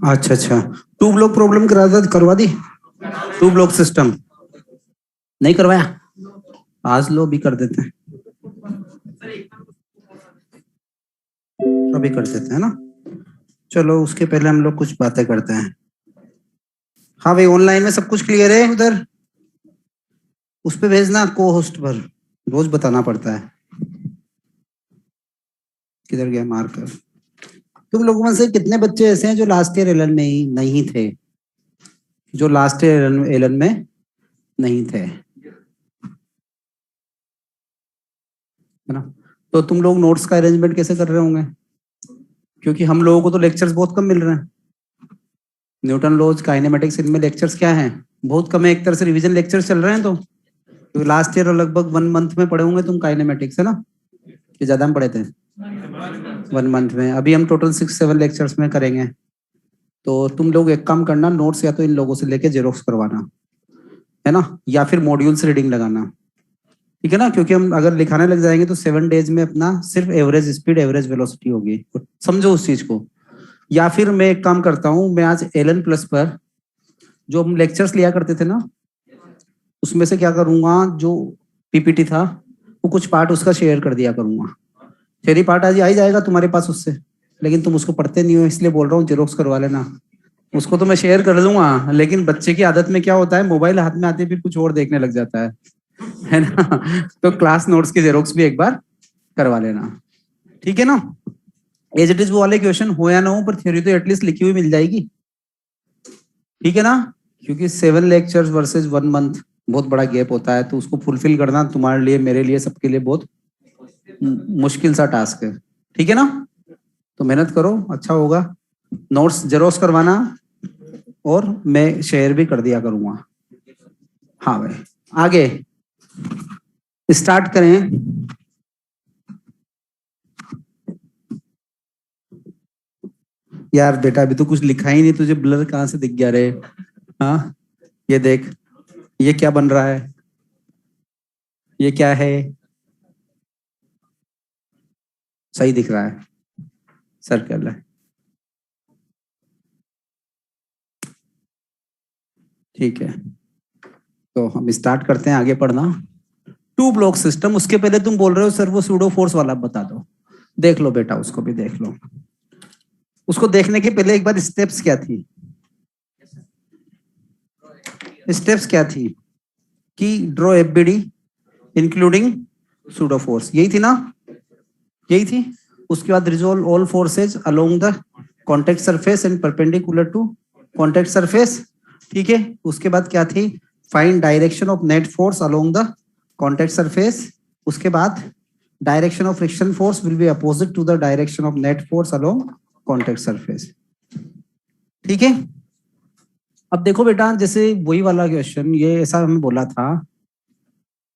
अच्छा अच्छा, to block problem करवा दी, टू ब्लॉक सिस्टम नहीं करवाया, आज लो भी कर देते हैं, अभी कर देते हैं ना। चलो उसके पहले हम लोग कुछ बातें करते हैं। हाँ भाई, ऑनलाइन में सब कुछ क्लियर है उधर? उस पे भेजना को होस्ट पर, रोज बताना पड़ता है। किधर गया मार्कर? तुम लोगों में से कितने बच्चे ऐसे हैं जो लास्ट ईयर एलन में ही नहीं थे, जो लास्ट ईयर एलन में नहीं थे, है ना? तो तुम लोग नोट्स का अरेंजमेंट कैसे कर रहे होंगे? क्योंकि हम लोगों को तो लेक्चर्स बहुत कम मिल रहे हैं। न्यूटन लॉज, काइनेमेटिक्स, इनमें लेक्चर्स क्या हैं? बहुत कम है, एक तरह से रिवीजन लेक्चर्स चल रहे हैं। तो लास्ट ईयर लगभग 1 मंथ में पढ़े होंगे तुम काइनेमेटिक्स, है ना? कि ज्यादा हम पढ़े थे 1 मंथ में? अभी हम टोटल 6-7 लेक्चर्स में करेंगे। तो तुम लोग एक काम करना, नोट्स या तो इन लोगों से लेके जेरोक्स करवाना, है ना, या फिर मॉड्यूल्स रीडिंग लगाना, ठीक है ना? क्योंकि हम अगर लिखाने लग जाएंगे तो 7 डेज में अपना सिर्फ एवरेज स्पीड, एवरेज वेलोसिटी होगी, तो समझो उस चीज को। या फिर मैं एक काम करता हूँ, मैं आज एलन प्लस पर जो हम लेक्चर्स लिया करते थे ना, उसमें से क्या करूंगा, जो पीपीटी था वो कुछ पार्ट उसका शेयर कर दिया करूंगा। थ्योरी पार्ट आज आ ही जाएगा तुम्हारे पास उससे, लेकिन तुम उसको पढ़ते नहीं हो, इसलिए बोल रहा हूँ जेरोक्स करवा लेना। उसको तो मैं शेयर कर दूंगा, लेकिन बच्चे की आदत में क्या होता है, मोबाइल हाथ में आते फिर कुछ और देखने लग जाता है ना? तो क्लास नोट्स की जेरोक्स भी एक बार करवा लेना, ठीक है ना? एज इट इज वो वाले क्वेश्चन हो या ना हो, पर थ्योरी तो एटलीस्ट लिखी हुई मिल जाएगी, ठीक है ना? क्योंकि 7 लेक्चर्स वर्सेस 1 मंथ बहुत बड़ा गैप होता है, तो उसको फुलफिल करना तुम्हारे लिए, मेरे लिए, सबके लिए बहुत मुश्किल सा टास्क है, ठीक है ना? तो मेहनत करो, अच्छा होगा। नोट्स जेरोक्स करवाना, और मैं शेयर भी कर दिया करूंगा। हाँ भाई, आगे स्टार्ट करें। यार बेटा, अभी तो कुछ लिखा ही नहीं, तुझे ब्लर कहाँ से दिख गया रे? हाँ, ये देख, ये क्या बन रहा है, ये क्या है? सही दिख रहा है, सर्कल है, ठीक है। तो हम स्टार्ट करते हैं, आगे पढ़ना। टू ब्लॉक सिस्टम, उसके पहले तुम बोल रहे हो सर वो सूडो फोर्स वाला बता दो। देख लो बेटा, उसको भी देख लो। उसको देखने के पहले एक बार स्टेप्स क्या थी, स्टेप्स क्या थी? कि draw FBD including pseudo force, यही थी ना? यही थी। उसके बाद resolve all forces along the contact surface and perpendicular to contact surface, ठीक है। उसके बाद क्या थी? Find direction of net force along the contact surface. उसके बाद direction of friction force will be opposite to the direction of net force along contact surface, ठीक है। अब देखो बेटा, जैसे वही वाला क्वेश्चन, ये ऐसा हमें बोला था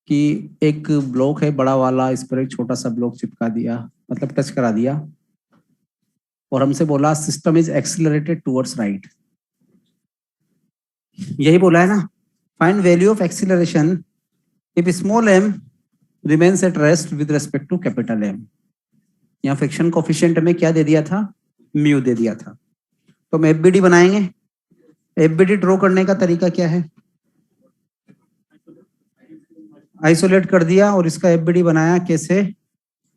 कि एक ब्लॉक है बड़ा वाला, इस पर एक छोटा सा ब्लॉक चिपका दिया, मतलब टच करा दिया, और हमसे बोला system is accelerated towards right, यही बोला है ना? Find value of acceleration if small M remains at rest with respect to capital M. यहाँ फ्रिक्शन कोफिशिएंट में क्या दे दिया था? म्यू दे दिया था। तो हम एफबीडी बनाएंगे। एफबीडी ड्रॉ करने का तरीका क्या है? आइसोलेट कर दिया, और इसका एफबीडी बनाया कैसे?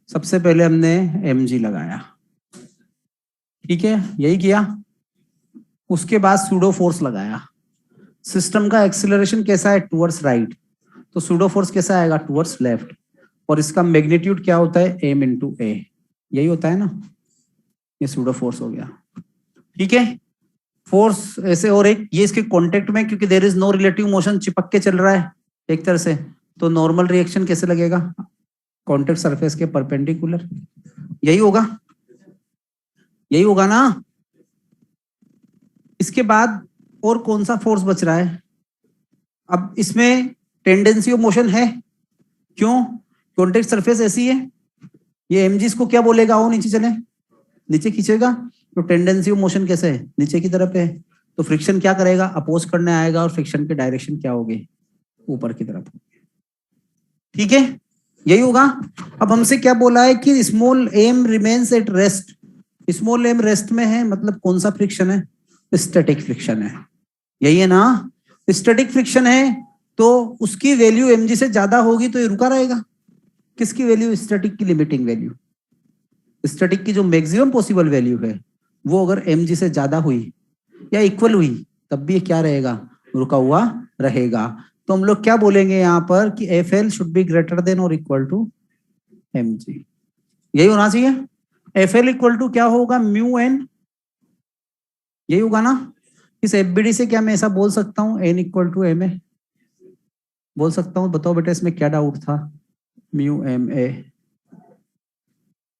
सबसे पहले हमने एमजी लगाया, ठीक है, यही किया। उसके बाद सूडो फोर्स लगाया। सिस्टम का एक्सिलरेशन कैसा है? टुवर्ड्स राइट, तो सूडो फोर्स कैसा आएगा? Towards left. और इसका मैग्नीट्यूड क्या होता है? एम इंटू ए, यही होता है ना? ये सूडो फोर्स हो गया, ठीक है। फोर्स ऐसे, और एक ये इसके कांटेक्ट में, क्योंकि there is no relative motion, चिपक के चल रहा है एक तरह से, तो नॉर्मल रिएक्शन कैसे लगेगा? कांटेक्ट सरफेस के परपेंडिकुलर, यही होगा, यही होगा ना? इसके बाद और कौन सा फोर्स बच रहा है? अब इसमें टेंडेंसी ऑफ मोशन है, क्यों? कांटेक्ट सरफेस ऐसी है, ये एमजी को क्या बोलेगा? आओ नीचे चले, नीचे खींचेगा, तो टेंडेंसी ऑफ मोशन कैसे है? नीचे की तरफ है, तो फ्रिक्शन क्या करेगा? अपोज करने आएगा, और फ्रिक्शन की डायरेक्शन क्या होगी? ऊपर की तरफ, ठीक है, यही होगा। अब हमसे क्या बोला है कि small M remains at rest small m rest में है, मतलब कौन सा फ्रिक्शन है? स्टैटिक फ्रिक्शन है, यही है ना? स्टैटिक फ्रिक्शन है तो उसकी वैल्यू mg से ज्यादा होगी तो ये रुका रहेगा। किसकी वैल्यू? स्टैटिक की लिमिटिंग वैल्यू। स्टैटिक की जो मैक्सिमम पॉसिबल वैल्यू है वो अगर mg से ज्यादा हुई या इक्वल हुई तब भी ये क्या रहेगा? रुका हुआ रहेगा। तो हम लोग क्या बोलेंगे यहाँ पर कि FL should be greater than और इक्वल टू mg, यही होना चाहिए। FL इक्वल टू क्या होगा? म्यू n, यही होगा ना? इस FBD से क्या मैं ऐसा बोल सकता हूँ n इक्वल टू ma? बोल सकता हूँ? बताओ बेटा इसमें क्या डाउट था? Mu ma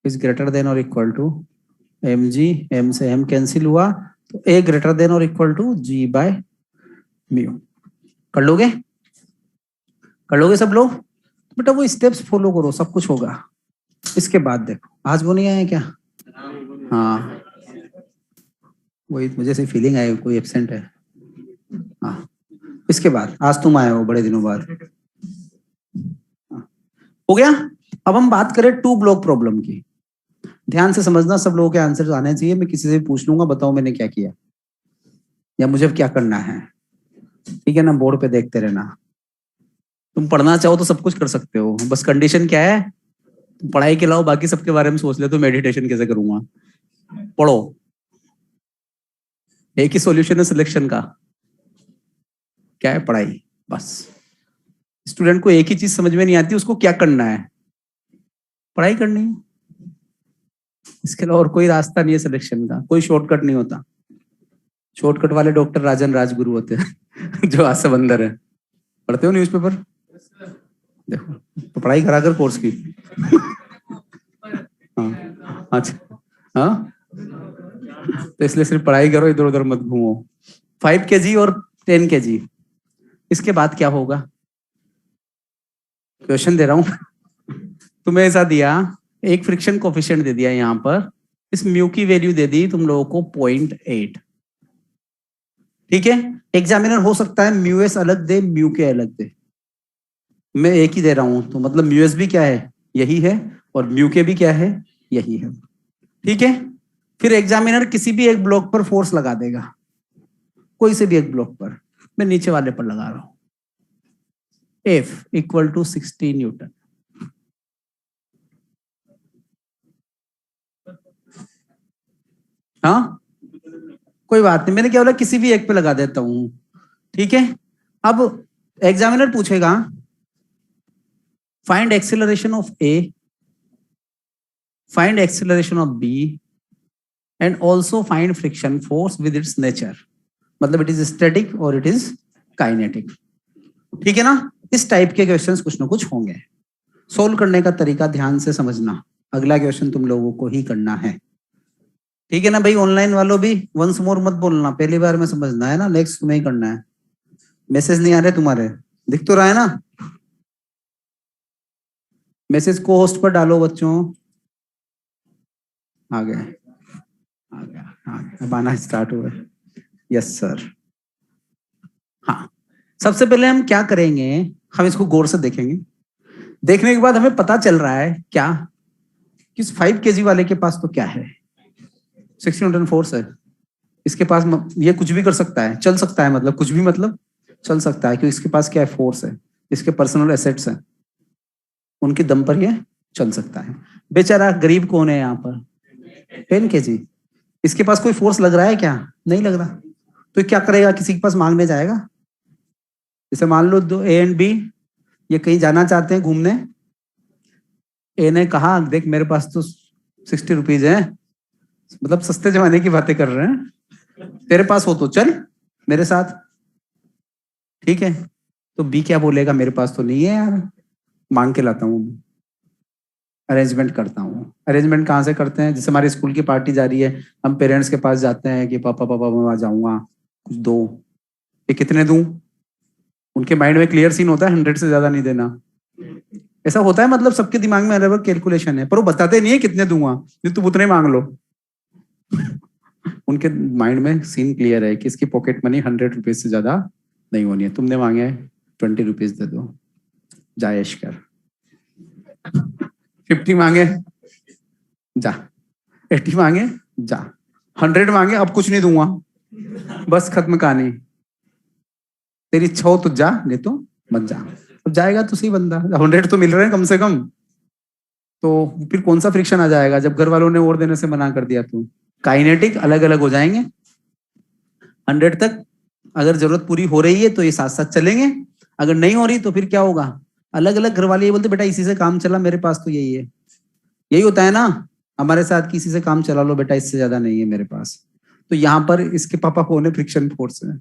is greater than और इक्वल टू mg, m से m कैंसिल हुआ तो a ग्रेटर देन और equal to g by mu. कर लोगे? कर लोगे सब लोग? बेटा वो स्टेप्स फॉलो करो, सब कुछ होगा। इसके बाद देखो, आज वो नहीं आया क्या? हाँ, वही मुझे से फीलिंग आई कोई एब्सेंट है। हाँ, इसके बाद आज तुम आए हो बड़े दिनों बाद। हाँ, हो गया। अब हम बात करें टू ब्लॉक प्रॉब्लम की। ध्यान से समझना, सब लोगों के आंसर आने चाहिए। मैं किसी से भी पूछ लूंगा, बताओ मैंने क्या किया या मुझे क्या करना है, ठीक है ना? बोर्ड पे देखते रहना। तुम पढ़ना चाहो तो सब कुछ कर सकते हो, बस कंडीशन क्या है? तुम पढ़ाई के अलावा बाकी सबके बारे में सोच ले तो मेडिटेशन कैसे करूंगा? पढ़ो, एक ही सॉल्यूशन है सिलेक्शन का, क्या है? पढ़ाई। बस स्टूडेंट को एक ही चीज समझ में नहीं आती, उसको क्या करना है? पढ़ाई करनी है। इसके अलावा और कोई रास्ता नहीं है सिलेक्शन का, कोई शॉर्टकट नहीं होता। शॉर्टकट वाले डॉक्टर राजन राजगुरु होते हैं जो आज सब अंदर है। पढ़ते हो न्यूज़पेपर? देखो, तो पढ़ाई करा कर कोर्स की। हाँ, अच्छा, हाँ, तो इसलिए सिर्फ पढ़ाई करो, इधर उधर मत घूमो। 5 kg और 10 kg, इसके बाद क्या होगा? क्वेश्चन दे रहा हूं तुम्हें, ऐसा दिया, एक फ्रिक्शन कोफिशिएंट दे दिया यहाँ पर, इस म्यू की वैल्यू दे दी तुम लोगों को 0.8, ठीक है? एग्जामिनर हो सकता है म्यू एस अलग दे, म्यू के अलग दे। मैं एक ही दे रहा हूं तो मतलब म्यू एस भी क्या है? यही है, और म्यू के भी क्या है? यही है, ठीक है? फिर एग्जामिनर किसी भी एक ब्लॉक पर फोर्स लगा देगा, कोई से भी एक ब्लॉक पर। मैं नीचे वाले पर लगा रहा हूं, F इक्वल टू 60 न्यूटन। हाँ, कोई बात नहीं, मैंने क्या बोला? किसी भी एक पे लगा देता हूं, ठीक है? अब एग्जामिनर पूछेगा find acceleration of A, find acceleration of B, and also find friction force with its nature, मतलब इट इज स्टैटिक और इट इज काइनेटिक, ठीक है ना? इस टाइप के क्वेश्चंस कुछ ना कुछ होंगे। सोल्व करने का तरीका ध्यान से समझना, अगला क्वेश्चन तुम लोगों को ही करना है, ठीक है ना भाई? ऑनलाइन वालों भी वंस मोर मत बोलना, पहली बार में समझना है ना, नेक्स्ट तुम्हें ही करना है। मैसेज नहीं आ रहे तुम्हारे? दिख तो रहा है ना? मैसेज को होस्ट पर डालो बच्चों। आ गया, आ गया, आ गया, अब आना स्टार्ट हुआ। Yes sir. हाँ, सबसे पहले हम क्या करेंगे, हम इसको गौर से देखेंगे। देखने के बाद हमें पता चल रहा है क्या, किस 5 kg वाले के पास तो क्या है? 60 न्यूटन फोर्स है। इसके पास ये कुछ भी कर सकता है, चल सकता है, मतलब कुछ भी मतलब चल सकता है, क्योंकि इसके पास क्या है? फोर्स है, इसके पर्सनल एसेट्स हैं, उनके दम पर ये चल सकता है। बेचारा गरीब कौन है यहाँ पर? 10 kg। इसके पास कोई फोर्स लग रहा है क्या? नहीं लग रहा, तो क्या करेगा? किसी के पास मांगने जाएगा? जैसे मान लो दो ए एंड बी, ये कहीं जाना चाहते हैं घूमने। ए ने कहा देख मेरे पास तो 60 रुपीज है, मतलब सस्ते जमाने की बातें कर रहे हैं, तेरे पास हो तो चल मेरे साथ, ठीक है? तो बी क्या बोलेगा? मेरे पास तो नहीं है यार, मांग के लाता हूँ, अरेंजमेंट करता हूँ। अरेंजमेंट कहाँ से करते हैं? जैसे हमारी स्कूल की पार्टी जा रही है, हम पेरेंट्स के पास जाते हैं कि पापा पापा मैं वहां जाऊंगा, कुछ दो। ये कितने दूं? उनके माइंड में क्लियर सीन होता है, 100 से ज्यादा नहीं देना, ऐसा होता है। मतलब सबके दिमाग में अलग अलग कैलकुलेशन है, पर वो बताते नहीं है कितने दूंगा, जो तुम उतने मांग लो। उनके माइंड में सीन क्लियर है कि इसकी पॉकेट मनी 100 रुपीज से ज्यादा नहीं होनी है। तुमने मांगे 20 रुपीज दे दो, जायश कर। 50 मांगे, जा। 80 मांगे, जा। 100 मांगे, अब कुछ नहीं दूंगा, बस खत्म कहानी, तेरी इच्छा हो तो जा, नहीं तो मत जा। अब जाएगा तो सही बंदा, 100 तो मिल रहे हैं कम से कम, तो फिर कौन सा फ्रिक्शन आ जाएगा जब घर वालों ने और देने से मना कर दिया तो। काइनेटिक अलग अलग हो जाएंगे। 100 तक अगर जरूरत पूरी हो रही है तो ये साथ साथ चलेंगे, अगर नहीं हो रही तो फिर क्या होगा, अलग अलग। घर वाले ये बोलते बेटा इसी से काम चला, मेरे पास तो यही है, यही होता है ना हमारे साथ, किसी से काम चला लो बेटा, इससे ज्यादा नहीं है मेरे पास। तो यहाँ पर इसके पापा कौन है, फ्रिक्शन फोर्स है,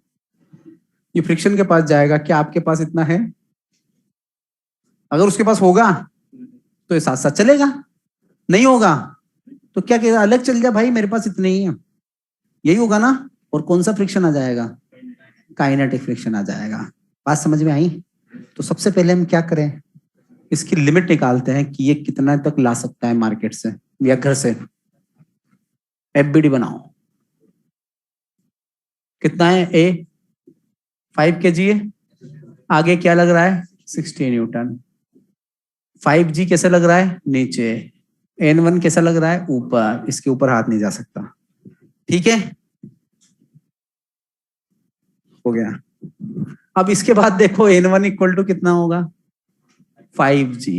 ये फ्रिक्शन के पास जाएगा। क्या आपके पास इतना है? अगर उसके पास होगा तो ये साथ साथ चलेगा, नहीं होगा तो क्या कहेगा, अलग चल जा भाई, मेरे पास इतने ही है, यही होगा ना। और कौन सा फ्रिक्शन आ जाएगा, काइनेटिक फ्रिक्शन आ जाएगा। बात समझ में आई? तो सबसे पहले हम क्या करें, इसकी लिमिट निकालते हैं कि ये कितना तक ला सकता है मार्केट से या घर से। एफबीडी बनाओ, कितना है ए, 5 kg है, आगे क्या लग रहा है 60 न्यूटन। 5G कैसे लग रहा है नीचे, N1 कैसा लग रहा है ऊपर, इसके ऊपर हाथ नहीं जा सकता, ठीक है, हो गया। अब इसके बाद देखो N1 इक्वल टू कितना होगा 5G,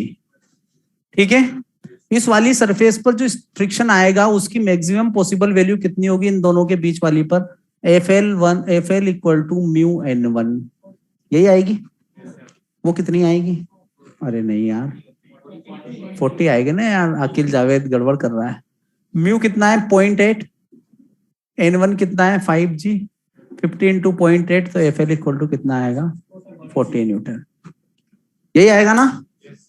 ठीक है। इस वाली सरफेस पर जो फ्रिक्शन आएगा उसकी मैक्सिमम पॉसिबल वैल्यू कितनी होगी इन दोनों के बीच वाली पर, FL equal to mu N1, यही आएगी। वो कितनी आएगी, अरे नहीं यार 40 आएगा ना यार, अकील जावेद गड़बड़ कर रहा है। म्यू कितना है 0.8, N1 कितना है 5G, 50 इंटू 0.8, तो FL इक्वल टू कितना आएगा 40 न्यूटन, यही आएगा ना।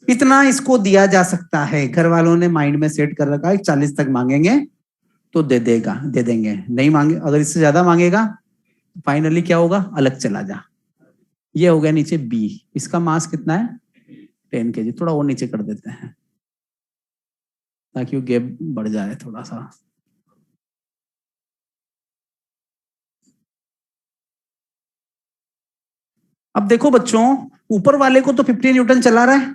इतना इसको दिया जा सकता है, घर वालों ने माइंड में सेट कर रखा है 40 तक मांगेंगे तो दे देगा, दे देंगे, नहीं मांगे अगर इससे ज्यादा मांगेगा फाइनली क्या होगा, अलग चला जा। ये हो गया नीचे बी, इसका मास कितना है 10 kg, थोड़ा और नीचे कर देते हैं ताकि वो गैप बढ़ जाए थोड़ा सा। अब देखो बच्चों, ऊपर वाले को तो 50 न्यूटन चला रहा है,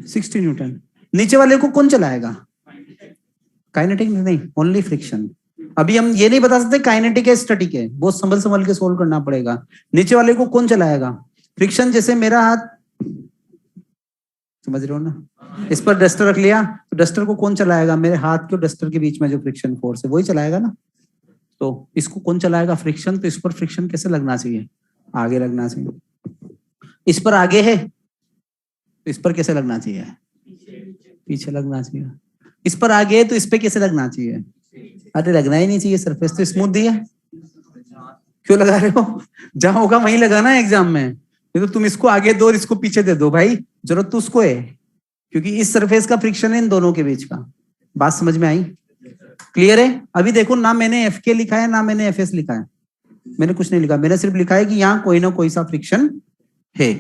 60 न्यूटन, नीचे वाले को कौन चलाएगा, काइनेटिक नहीं, ओनली फ्रिक्शन। अभी हम ये नहीं बता सकते काइनेटिक है स्टैटिक है, बहुत संभल संभल के सोल्व करना पड़ेगा। नीचे वाले को कौन चलाएगा, फ्रिक्शन। जैसे मेरा हाथ, समझ रहे हो ना, इस पर डस्टर रख लिया तो डस्टर को कौन चलाएगा, मेरे हाथ के डस्टर के बीच में जो फ्रिक्शन फोर्स है वही चलाएगा ना। तो इसको कौन चलाएगा, फ्रिक्शन। तो इस पर फ्रिक्शन कैसे लगना चाहिए, आगे लगना चाहिए। इस पर आगे है तो इस पर कैसे लगना चाहिए, पीछे लगना चाहिए। इस पर आगे है तो इस पे कैसे लगना चाहिए, अरे लगना ही नहीं चाहिए, सरफेस तो स्मूथ दी है, क्यों लगा रहे हो, जहां होगा वहीं लगाना है एग्जाम में। ये तो तुम इसको आगे दो और इसको पीछे दे दो भाई, जरूरत तो उसको है, क्योंकि इस सरफेस का फ्रिक्शन है इन दोनों के बीच का। बात समझ में आई, क्लियर है। अभी देखो ना मैंने एफ के लिखा है ना मैंने एफ एस लिखा है, मैंने कुछ नहीं लिखा, मैंने सिर्फ लिखा है कि यहाँ कोई ना कोई सा फ्रिक्शन है,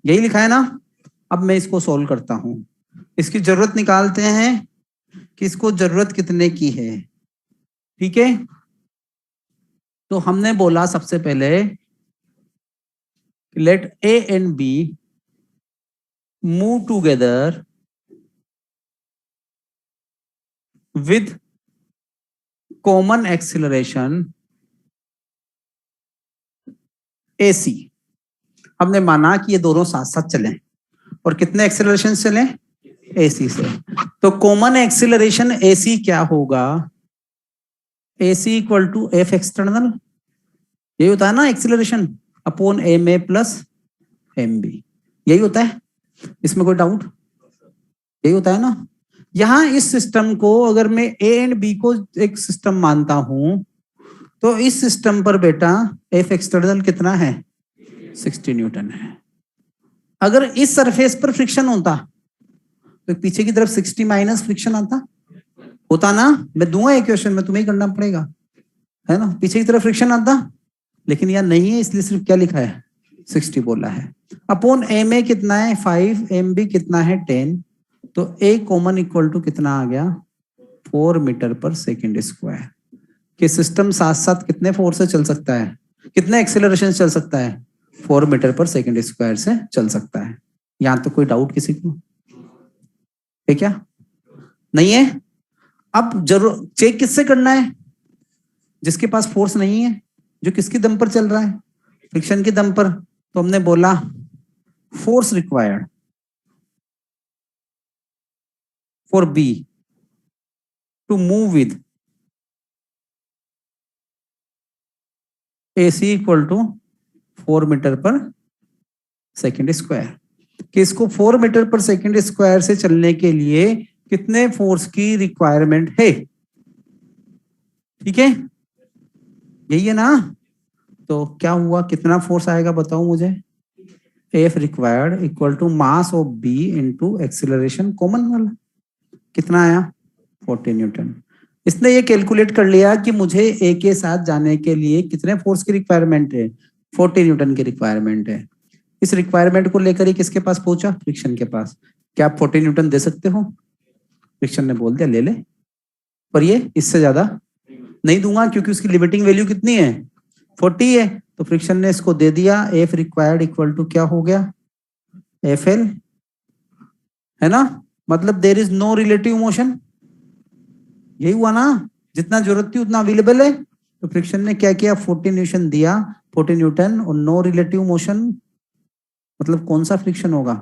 यही लिखा है ना। अब मैं इसको सोल्व करता हूं, इसकी जरूरत निकालते हैं कि इसको जरूरत कितने की है, ठीक है। तो हमने बोला सबसे पहले let A and B move together with common acceleration AC। हमने माना कि ये दोनों साथ साथ चलें, और कितने एक्सिलरेशन चलें AC से। तो कॉमन एक्सिलरेशन AC क्या होगा, AC equal to F external, यही होता है ना acceleration, upon MA plus MB, यही होता है, इसमें कोई डाउट, यही होता है ना। यहां इस सिस्टम को अगर मैं A एंड B को एक सिस्टम मानता हूं तो इस सिस्टम पर बेटा F एक्सटर्नल कितना है 60 न्यूटन है। अगर इस सरफेस पर फ्रिक्शन होता तो पीछे की तरफ 60 माइनस फ्रिक्शन आता, होता ना, मैं दूंगा एक क्वेश्चन में, तुम्हें ही करना पड़ेगा, है ना, पीछे की तरफ फ्रिक्शन आता, लेकिन यह नहीं है, इसलिए सिर्फ क्या लिखा है 60 बोला है। अपॉन MA कितना है 5, MB कितना है 10, तो A कॉमन इक्वल टू कितना आ गया 4 मीटर पर सेकेंड स्क्वायर। कि सिस्टम साथ साथ कितने फोर्स से चल सकता है, कितने एक्सेलरेशन चल सकता है, 4 मीटर पर सेकेंड स्क्वायर से चल सकता है। यहां तो कोई डाउट किसी को है क्या, नहीं है। अब जरूर चेक किससे करना है? जिसके पास फोर्स नहीं है, जो किसके दम पर चल रहा है? फ्रिक्शन के दम पर। तो हमने बोला force required for B to move with AC equal to 4 metre per second square. कि इसको 4 मीटर पर सेकेंड स्क्वायर से चलने के लिए कितने फोर्स की रिक्वायरमेंट है? ठीक है, यही है ना? तो क्या हुआ, कितना फोर्स आएगा बताओ मुझे? F required equal to mass of B into acceleration common वाला, कितना आया? 40 न्यूटन। इसने ये कैलकुलेट कर लिया कि मुझे A के साथ जाने के लिए कितने फोर्स की रिक्वायरमेंट है? 40 न्यूटन की रिक्वायरमेंट है। इस रिक्वायरमेंट को लेकर ही किसके पास पहुंचा? फ्रिक्शन के पास। क्या आप 40 न्यूटन दे सकते हो? फ्रिक्शन ने बोल दिया ले ले, पर ये इससे ज्यादा नहीं दूंगा, क्योंकि उसकी लिमिटिंग वैल्यू कितनी है? 40 है। तो फ्रिक्शन ने इसको दे दिया F रिक्वायर्ड इक्वल टू क्या हो गया? FL, है ना? मतलब there is no relative motion, यही हुआ ना? जितना जरूरत थी उतना अवेलेबल है। तो फ्रिक्शन ने क्या किया? 40 न्यूटन दिया, 40 न्यूटन और नो रिलेटिव मोशन। मतलब कौन सा फ्रिक्शन होगा?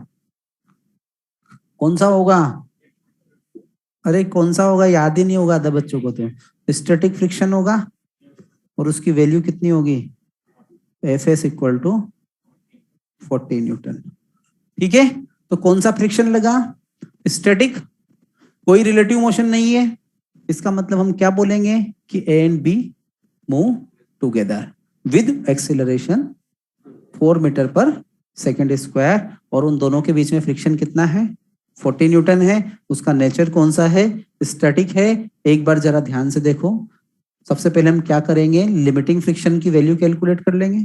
कौन सा होगा? अरे कौन सा होगा, याद ही नहीं होगा आधा बच्चों को तो। स्टैटिक फ्रिक्शन होगा, और उसकी वैल्यू कितनी होगी? Fs equal to 40 newton. ठीक है, तो कौन सा फ्रिक्शन लगा? स्टैटिक, कोई रिलेटिव मोशन नहीं है। इसका मतलब हम क्या बोलेंगे कि A and B move together with acceleration 4 metre per second square, और उन दोनों के बीच में फ्रिक्शन कितना है? 40 न्यूटन है। उसका नेचर कौन सा है? स्टैटिक है। एक बार जरा ध्यान से देखो, सबसे पहले हम क्या करेंगे? लिमिटिंग फ्रिक्शन की वैल्यू कैलकुलेट कर लेंगे।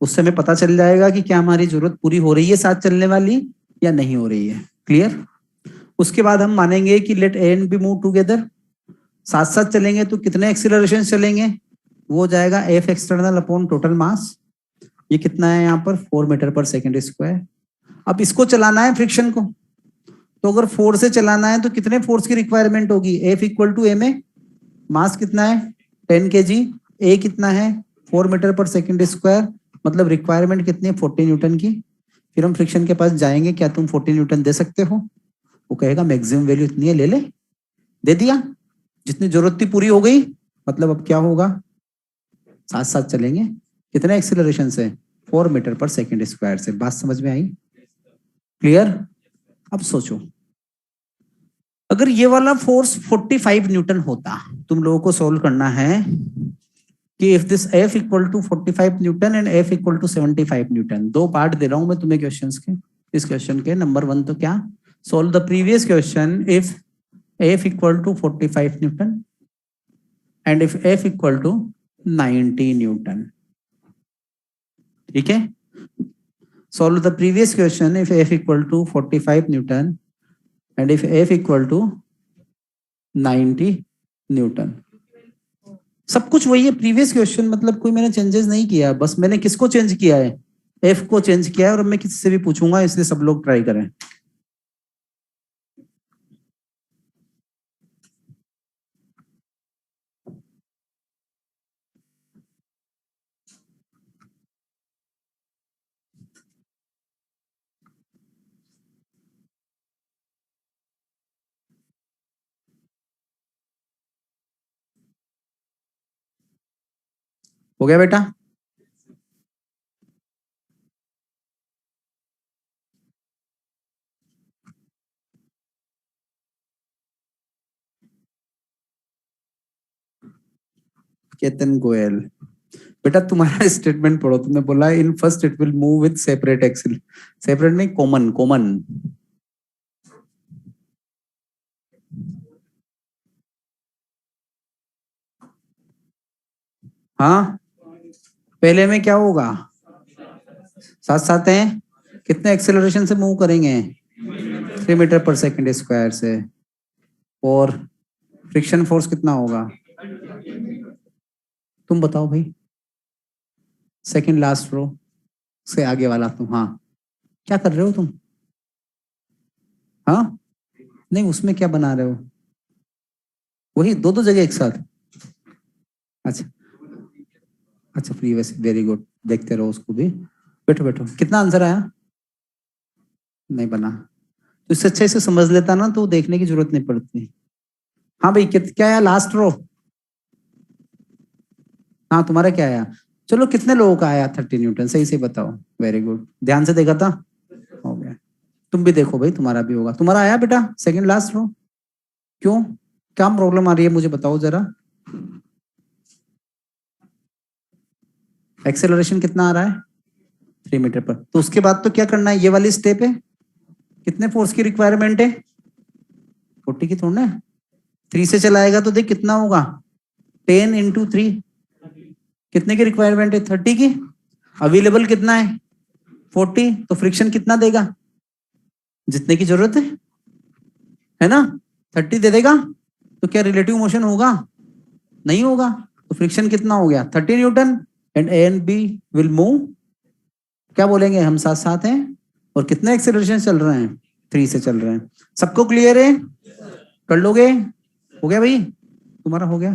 उससे हमें पता चल जाएगा कि क्या हमारी जरूरत पूरी हो रही है साथ चलने वाली या नहीं हो रही है। क्लियर? उसके बाद हम मानेंगे कि let A and B move together, साथ साथ चलेंगे तो कितने एक्सीलरेशन चलेंगे? वो जाएगा F external upon total mass. ये कितना है यहाँ पर? 4 मीटर पर सेकेंड स्क्वायर। अब इसको चलाना है फ्रिक्शन को, तो अगर 4 से चलाना है तो कितने फोर्स की रिक्वायरमेंट होगी? F इक्वल टू M है, मास कितना है? 10 kg, A कितना है? 4 मीटर पर सेकेंड स्क्वायर। मतलब रिक्वायरमेंट कितनी है? 40 न्यूटन की। फिर हम फ्रिक्शन के पास जाएंगे, क्या तुम 40 न्यूटन दे सकते हो? वो कहेगा मैक्सिमम वैल्यू इतनी है, ले ले। दे दिया, जितनी जरूरत थी पूरी हो गई। मतलब अब क्या होगा? साथ साथ चलेंगे। कितने एक्सीलरेशन से? 4 मीटर पर सेकेंड स्क्वायर से। बात समझ में आई? क्लियर? अब सोचो, अगर ये वाला फोर्स 45 न्यूटन होता, तुम लोगों को सोल्व करना है कि if this F equal to 45 newton and F equal to 75 newton. दो पार्ट दे रहा हूं मैं तुम्हें क्वेश्चंस के। इस क्वेश्चन के नंबर 1 तो क्या? Solve the previous question if F equal to 45 newton and if F equal to 90 newton. ठीक है, solve the previous question if F equal to 45 Newton and if F equal to 90 Newton. सब कुछ वही है previous question, मतलब कोई मैंने changes नहीं किया, बस मैंने किसको चेंज किया है? F को चेंज किया है। और मैं किससे भी पूछूंगा, इसलिए सब लोग ट्राई करें। हो गया बेटा? केतन गोयल, बेटा तुम्हारा स्टेटमेंट पढ़ो। तुमने बोला in first it will move with separate accel, separate नहीं, कॉमन कॉमन। हाँ, पहले में क्या होगा? साथ साथ हैं। कितने एक्सेलरेशन से मूव करेंगे? 3 मीटर पर सेकेंड स्क्वायर से। और फ्रिक्शन फोर्स कितना होगा? तुम बताओ भाई, सेकंड लास्ट रो से आगे वाला तुम। हाँ, क्या कर रहे हो तुम? हाँ, नहीं उसमें क्या बना रहे हो? वही दो दो जगह एक साथ। अच्छा अच्छा, प्रीवियस, वेरी गुड, देखते रहो उसको भी। बैठो बैठो, कितना आंसर आया? नहीं बना तो इससे अच्छे से समझ लेता ना, तो देखने की जरूरत नहीं पड़ती। हाँ भाई, क्या आया लास्ट रो? हाँ, तुम्हारा क्या आया? चलो, कितने लोगों का आया 30 न्यूटन? सही से बताओ। वेरी गुड, ध्यान से देखा था, हो गया। तुम भी देखो भाई, तुम्हारा भी होगा। तुम्हारा आया बेटा सेकंड लास्ट रो? क्यों, क्या प्रॉब्लम आ रही है मुझे बताओ जरा। एक्सेलरेशन कितना आ रहा है? 3 मीटर पर। तो उसके बाद तो क्या करना है, ये वाली स्टेप है। कितने फोर्स की रिक्वायरमेंट है? 40 की थोड़ा ना। 3 से चलाएगा तो देख कितना होगा, 10 × 3। कितने की रिक्वायरमेंट है? 30 की। अवेलेबल कितना है? 40। तो फ्रिक्शन कितना देगा? जितने की जरूरत है ना। 30 दे देगा। तो क्या रिलेटिव मोशन होगा? नहीं होगा। तो फ्रिक्शन कितना हो गया? 30 newton. And A and B will move, क्या बोलेंगे हम, साथ साथ हैं। और कितने एक्सेलरेशन चल रहे हैं? 3 से चल रहे हैं। सबको क्लियर है? कर लोगे? हो गया भाई, तुम्हारा हो गया।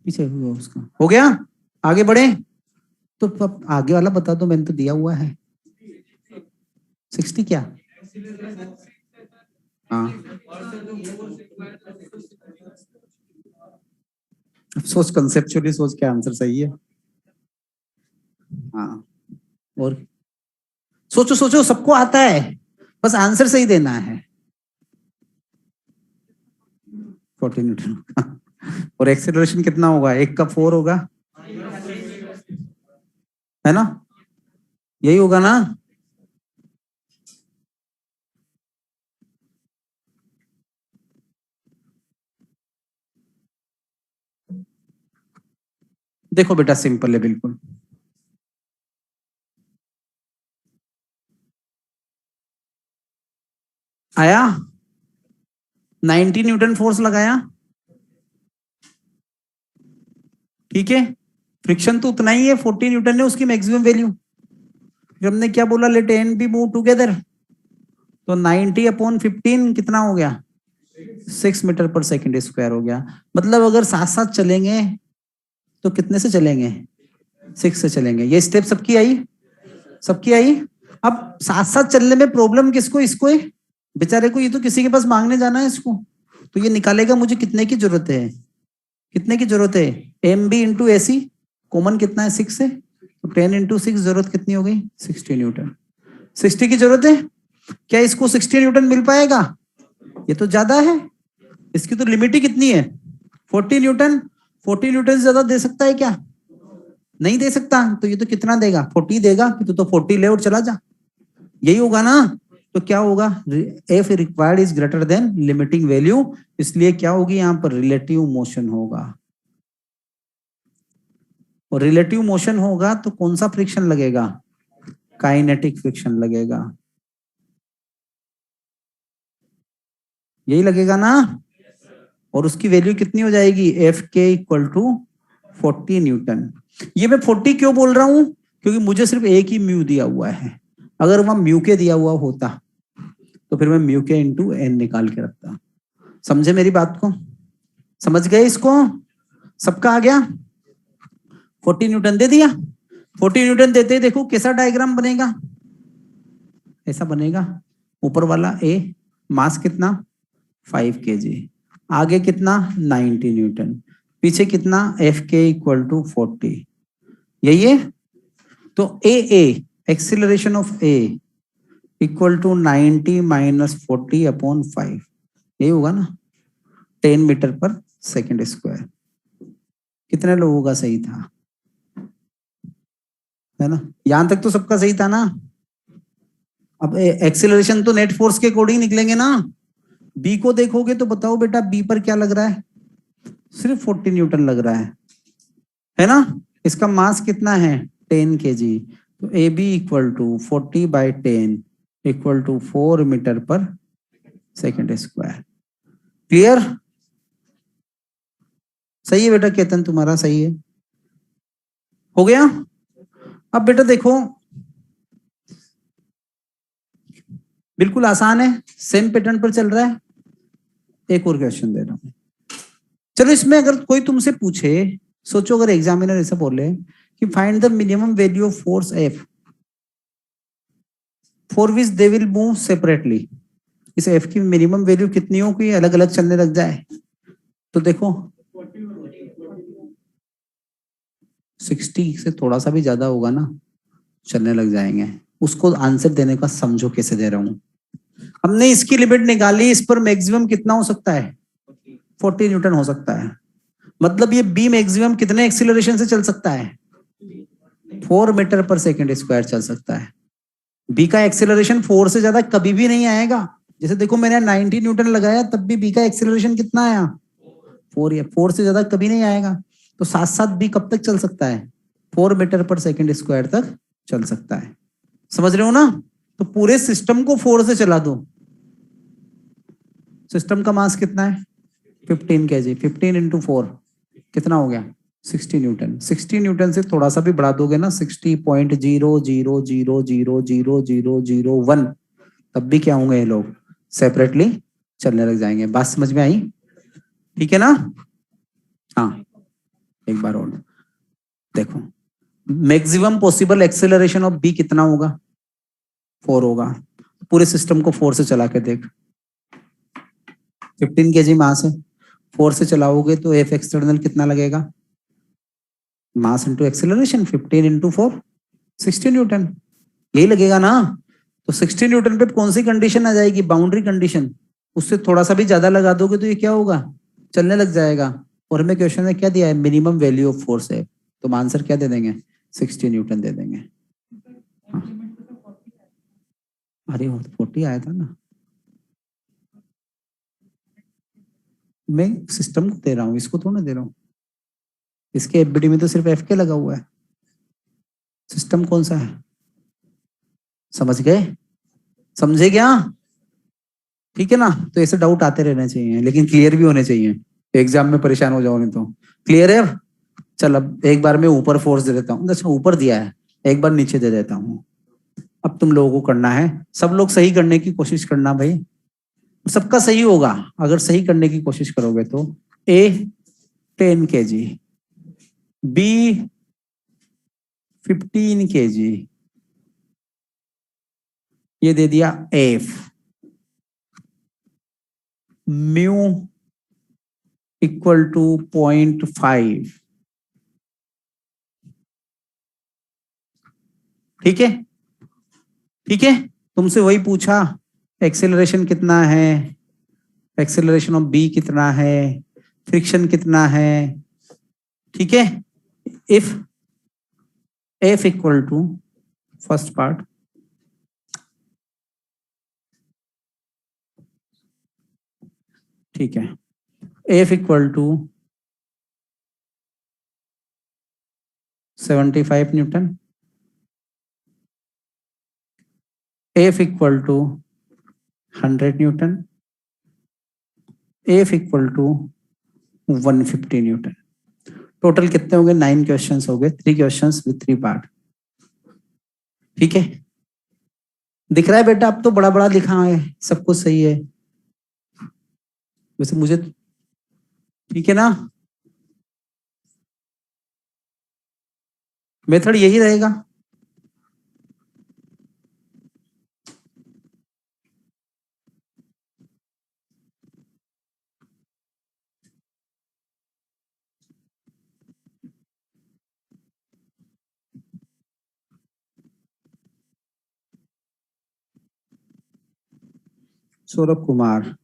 पीछे हुआ उसका हो गया। आगे बढ़े। तो अब आगे वाला बता दो, मैंने तो दिया हुआ है। 60 क्या? हाँ, सोच, कंसेप्चुअली सोच के आंसर सही है। हाँ, और सोचो सोचो, सबको आता है, बस आंसर सही देना है। 14 न्यूटन। और एक्सेलरेशन कितना होगा? एक का 4 होगा, है ना, यही होगा ना। देखो बेटा, सिंपल है बिल्कुल। आया, 90 न्यूटन फोर्स लगाया, ठीक है। फ्रिक्शन तो उतना ही है, 40 न्यूटन है उसकी मैक्सिमम वैल्यू। हमने क्या बोला, let A and B move together. तो 90/15 कितना हो गया? 6 मीटर पर सेकंड स्क्वायर हो गया। मतलब अगर साथ साथ चलेंगे तो कितने से चलेंगे? 6 से चलेंगे। ये स्टेप सबकी आई? सबकी आई। अब साथ साथ चलने में प्रॉब्लम किसको? इसको है बेचारे को। ये तो किसी के पास मांगने जाना है इसको। तो ये निकालेगा मुझे कितने की जरूरत है, कितने की जरूरत है। एम बी इंटू ए सी, कॉमन कितना है? 6 है। तो 10 × 6 जरूरत कितनी हो गई? 60 न्यूटन। 60 की जरूरत है। क्या इसको 60 न्यूटन मिल पाएगा? ये तो ज्यादा है, इसकी तो लिमिट ही कितनी है? 40 न्यूटन। 40 न्यूटन से ज्यादा दे सकता है क्या? नहीं दे सकता। तो ये तो कितना देगा? 40 देगा कि तो 40 ले और चला जा, यही होगा ना। तो क्या होगा, F required is greater then limiting value, इसलिए क्या होगी यहाँ पर? रिलेटिव मोशन होगा। और रिलेटिव मोशन होगा तो कौन सा फ्रिक्शन लगेगा? काइनेटिक फ्रिक्शन लगेगा, यही लगेगा ना। और उसकी वैल्यू कितनी हो जाएगी? एफ के इक्वल टू 40 न्यूटन। ये मैं 40 क्यों बोल रहा हूं? क्योंकि मुझे सिर्फ एक ही म्यू दिया हुआ है। अगर वहां म्यू के दिया हुआ होता तो फिर मैं म्यू के इंटू एन निकाल के रखता। समझे मेरी बात को? समझ गए इसको? सबका आ गया? 40 न्यूटन दे दिया। 40 न्यूटन देते ही देखो कैसा डायग्राम बनेगा, ऐसा बनेगा। ऊपर वाला ए, मास कितना? 5 kg। आगे कितना? 90 न्यूटन। पीछे कितना? एफ के इक्वल टू 40, यही है। तो a acceleration of a equal to 90 minus 40/5, यही होगा ना। 10 मीटर पर सेकंड स्क्वायर। कितने लोगों का सही था? है ना, यहां तक तो सबका सही था ना। अब एक्सिलरेशन तो नेट फोर्स के अकॉर्डिंग निकलेंगे ना। बी को देखोगे तो बताओ बेटा, बी पर क्या लग रहा है? सिर्फ 40 न्यूटन लग रहा है ना। इसका मास कितना है? 10 kg। तो A B equal to 40/10 equal to 4 metre per second square. Clear? सही है बेटा, केतन तुम्हारा सही है। हो गया। अब बेटा देखो, बिल्कुल आसान है, सेम पैटर्न पर चल रहा है। एक और क्वेश्चन दे रहा हूं। चलो इसमें अगर कोई तुमसे पूछे, सोचो अगर एग्जामिनर ऐसा बोले कि find the minimum value of force F for which they will move separately, इस एफ की मिनिमम वैल्यू कितनी हो कि अलग अलग चलने लग जाए, तो देखो 60 से थोड़ा सा भी ज्यादा होगा ना, चलने लग जाएंगे। उसको आंसर देने का समझो कैसे दे रहा हूं। हमने इसकी लिमिट निकाली, इस पर मैक्सिमम कितना हो सकता है, 40 न्यूटन हो सकता है। मतलब ये बी मैक्सिमम कितने एक्सीलरेशन से चल सकता है, 4 मीटर पर सेकेंड स्क्वायर चल सकता है। बी का एक्सीलरेशन 4 से ज्यादा कभी भी नहीं आएगा। जैसे देखो मैंने 90 न्यूटन लगाया तब भी बी का एक्सीलरेशन कितना आया, 4। या 4 से ज्यादा कभी नहीं आएगा। तो साथ साथ बी कब तक चल सकता है, 4 मीटर पर सेकेंड स्क्वायर तक चल सकता है। समझ रहे हो ना? तो पूरे सिस्टम को 4 से चला दो। सिस्टम का मास कितना है, 15 kg, 15 इंटू 4 कितना हो गया, 60 न्यूटन। 60 न्यूटन से थोड़ा सा भी बढ़ा दोगे ना, 60.000000001, तब भी क्या होंगे ये लोग, सेपरेटली चलने लग जाएंगे। बात समझ में आई? ठीक है ना? हाँ, एक बार और देखो, maximum possible acceleration of B कितना होगा, 4 होगा। पूरे सिस्टम को 4 से चला के देख, 15 kg मास है, 4 से चलाओगे तो एफ एक्सटर्नल कितना लगेगा, mass into acceleration, 15 into 4, 60 Newton, यही लगेगा ना। तो 60 न्यूटन पे कौन सी कंडीशन आ जाएगी, बाउंड्री कंडीशन। उससे थोड़ा सा भी ज्यादा लगा दोगे तो ये क्या होगा, चलने लग जाएगा। और हमें क्वेश्चन में क्या दिया है, मिनिमम वैल्यू ऑफ फोर्स है, तो हम आंसर क्या दे देंगे, 60 न्यूटन दे देंगे। हाँ। अरे 40 आया था ना, मैं सिस्टम को दे रहा हूँ, इसको थोड़ा दे रहा हूँ। इसके एफबीडी में तो सिर्फ एफ के लगा हुआ है, सिस्टम कौन सा है, समझ गए, समझे क्या? ठीक है ना? तो ऐसे डाउट आते रहने चाहिए, लेकिन क्लियर भी होने चाहिए, एग्जाम में परेशान हो जाओ नहीं तो। क्लियर है? चल अब एक बार मैं ऊपर फोर्स दे देता हूँ, अच्छा ऊपर दिया है, एक बार नीचे दे देता हूँ। अब तुम लोगों को करना है, सब लोग सही करने की कोशिश करना भाई, सबका सही होगा अगर सही करने की कोशिश करोगे तो। ए 10 kg, बी 15 kg, ये दे दिया एफ, म्यू इक्वल टू 0.5। ठीक है? ठीक है, तुमसे वही पूछा एक्सेलरेशन कितना है, एक्सेलरेशन ऑफ बी कितना है, फ्रिक्शन कितना है। ठीक है, if F equal to, first part, ठीक है, F equal to 75 newton, F equal to 100 newton, F equal to 150 newton. Total कितने हो गए, 9 क्वेश्चंस हो गए, 3 क्वेश्चंस विद 3 पार्ट। ठीक है, दिख रहा है बेटा? अब तो बड़ा बड़ा लिखा है, सब कुछ सही है वैसे मुझे, ठीक है ना? मेथड यही रहेगा। सौरभ कुमार,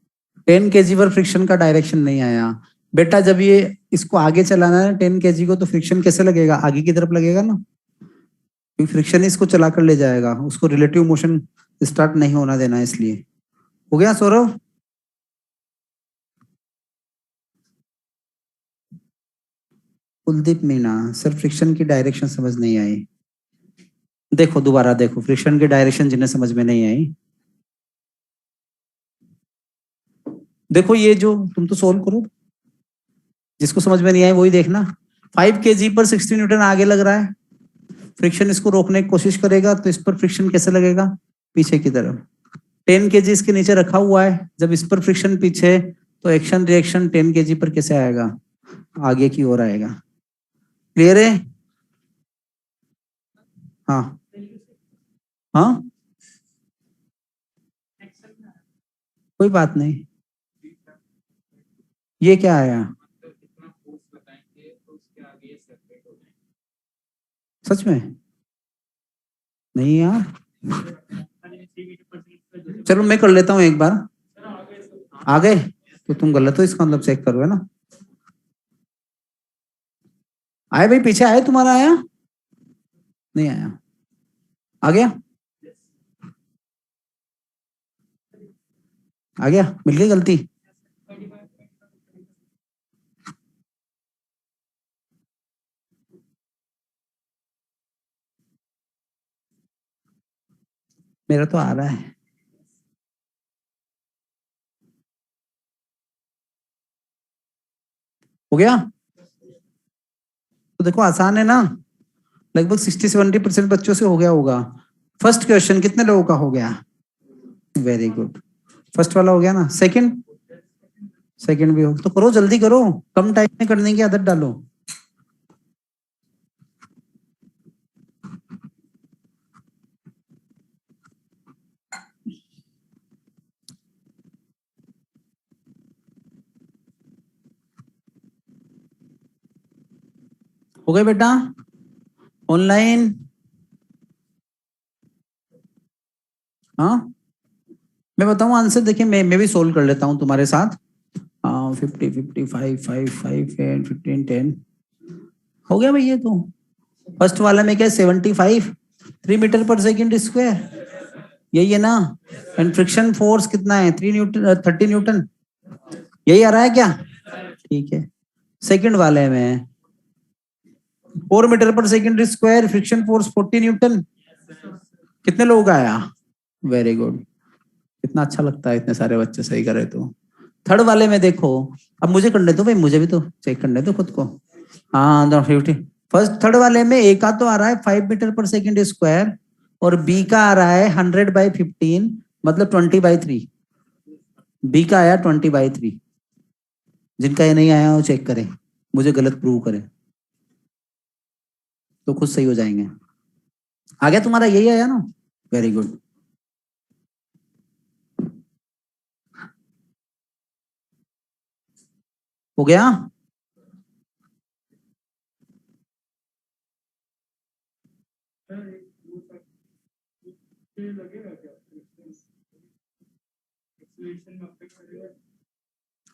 10 kg पर फ्रिक्शन का डायरेक्शन नहीं आया बेटा। जब ये इसको आगे चलाना है 10 kg को, तो फ्रिक्शन कैसे लगेगा, आगे की तरफ लगेगा ना, क्योंकि फ्रिक्शन इसको चला कर ले जाएगा, उसको रिलेटिव मोशन स्टार्ट नहीं होना देना, इसलिए। हो गया सौरभ? कुलदीप मीना, सर फ्रिक्शन की डायरेक्शन समझ नहीं आई। देखो दोबारा देखो, फ्रिक्शन की डायरेक्शन जिन्हें समझ में नहीं आई, देखो ये जो तुम तो सोल्व करो, जिसको समझ में नहीं आए वही देखना। 5 kg पर 60 न्यूटन आगे लग रहा है, फ्रिक्शन इसको रोकने की कोशिश करेगा तो इस पर फ्रिक्शन कैसे लगेगा, पीछे की तरफ। 10 kg इसके नीचे रखा हुआ है, जब इस पर फ्रिक्शन पीछे तो एक्शन रिएक्शन 10 kg पर कैसे आएगा, आगे की ओर आएगा। क्लियर है? हाँ हाँ, कोई बात नहीं। ये क्या आया? सच में नहीं यार, चलो मैं कर लेता हूँ एक बार। आ गए तो तुम गलत हो, इसका मतलब चेक करो, है ना। आए भाई, पीछे आए, तुम्हारा आया नहीं आया? आ गया, आ गया, मिल गई गलती। मेरा तो आ रहा है। हो गया? तो देखो आसान है ना, लगभग 60-70% बच्चों से हो गया होगा। फर्स्ट क्वेश्चन कितने लोगों का हो गया? वेरी गुड, फर्स्ट वाला हो गया ना। सेकंड, सेकंड भी हो तो करो, जल्दी करो, कम टाइम में करने की आदत डालो। हो गए बेटा ऑनलाइन? हाँ, मैं बताऊं आंसर, देखिए मैं भी सोल्व कर लेता हूं तुम्हारे साथ। 50, 55, 5, 15, 10 हो गया भाई। ये तो फर्स्ट वाला में क्या, 75 3 मीटर पर सेकेंड स्क्वायर, यही है ना। एंड फ्रिक्शन फोर्स कितना है, 3 न्यूटन, 30 न्यूटन, यही आ रहा है क्या? ठीक है। सेकंड वाले में 4 metre per second square, friction force 40 Newton, कितने लोगों का आया? वेरी गुड, कितना अच्छा लगता है इतने सारे बच्चे सही करे तो। थर्ड वाले में देखो, अब मुझे करने दो भाई, मुझे भी तो चेक करने दो खुद को। हाँ, 50। फर्स्ट थर्ड वाले में ए का तो आ रहा है 5 मीटर पर सेकेंड स्क्वायर, और बी का आ रहा है 100/15, मतलब 20/3। बी का आया 20/3। जिनका ये नहीं आया वो चेक करें, मुझे गलत प्रूव करें, तो खुद सही हो जाएंगे। आ गया तुम्हारा, यही आया ना, वेरी गुड। हो गया?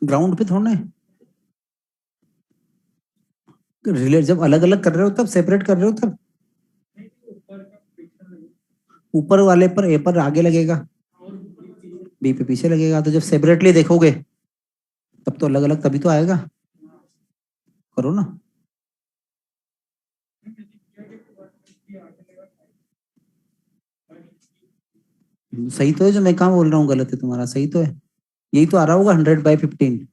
ग्राउंड पे थोड़ना रिलेट, जब अलग अलग कर रहे हो तब, सेपरेट कर रहे हो तब। ऊपर वाले पर ए पर आगे लगेगा, बी पे पीछे लगेगा, तो जब सेपरेटली देखोगे तब तो अलग अलग, तभी तो आएगा। करो ना। सही तो है, जो मैं कहाँ बोल रहा हूँ गलत है तुम्हारा, सही तो है। यही तो आ रहा होगा 100/15।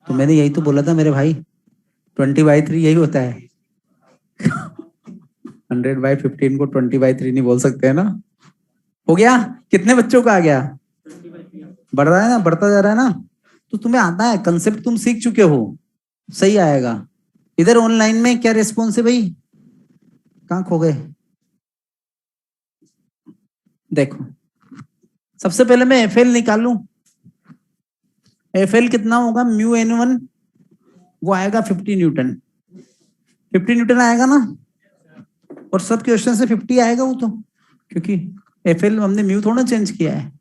तो मैंने यही तो बोला था मेरे भाई, 20/3 यही होता है। 100/15 को 20/3 नहीं बोल सकते है ना। हो गया? कितने बच्चों का आ गया? बढ़ रहा है ना, बढ़ता जा रहा है ना। तो तुम्हें आता है कंसेप्ट, तुम सीख चुके हो, सही आएगा। इधर ऑनलाइन में क्या रिस्पॉन्स है भाई, कहाँ खो गए? देखो, सबसे पहले मैं एफएल निकालूं। एफएल कितना होगा, μN1, वो आएगा 50 न्यूटन। 50 न्यूटन आएगा ना, और सब क्वेश्चन से 50 आएगा वो तो, क्योंकि एफएल हमने म्यू थोड़ा चेंज किया है।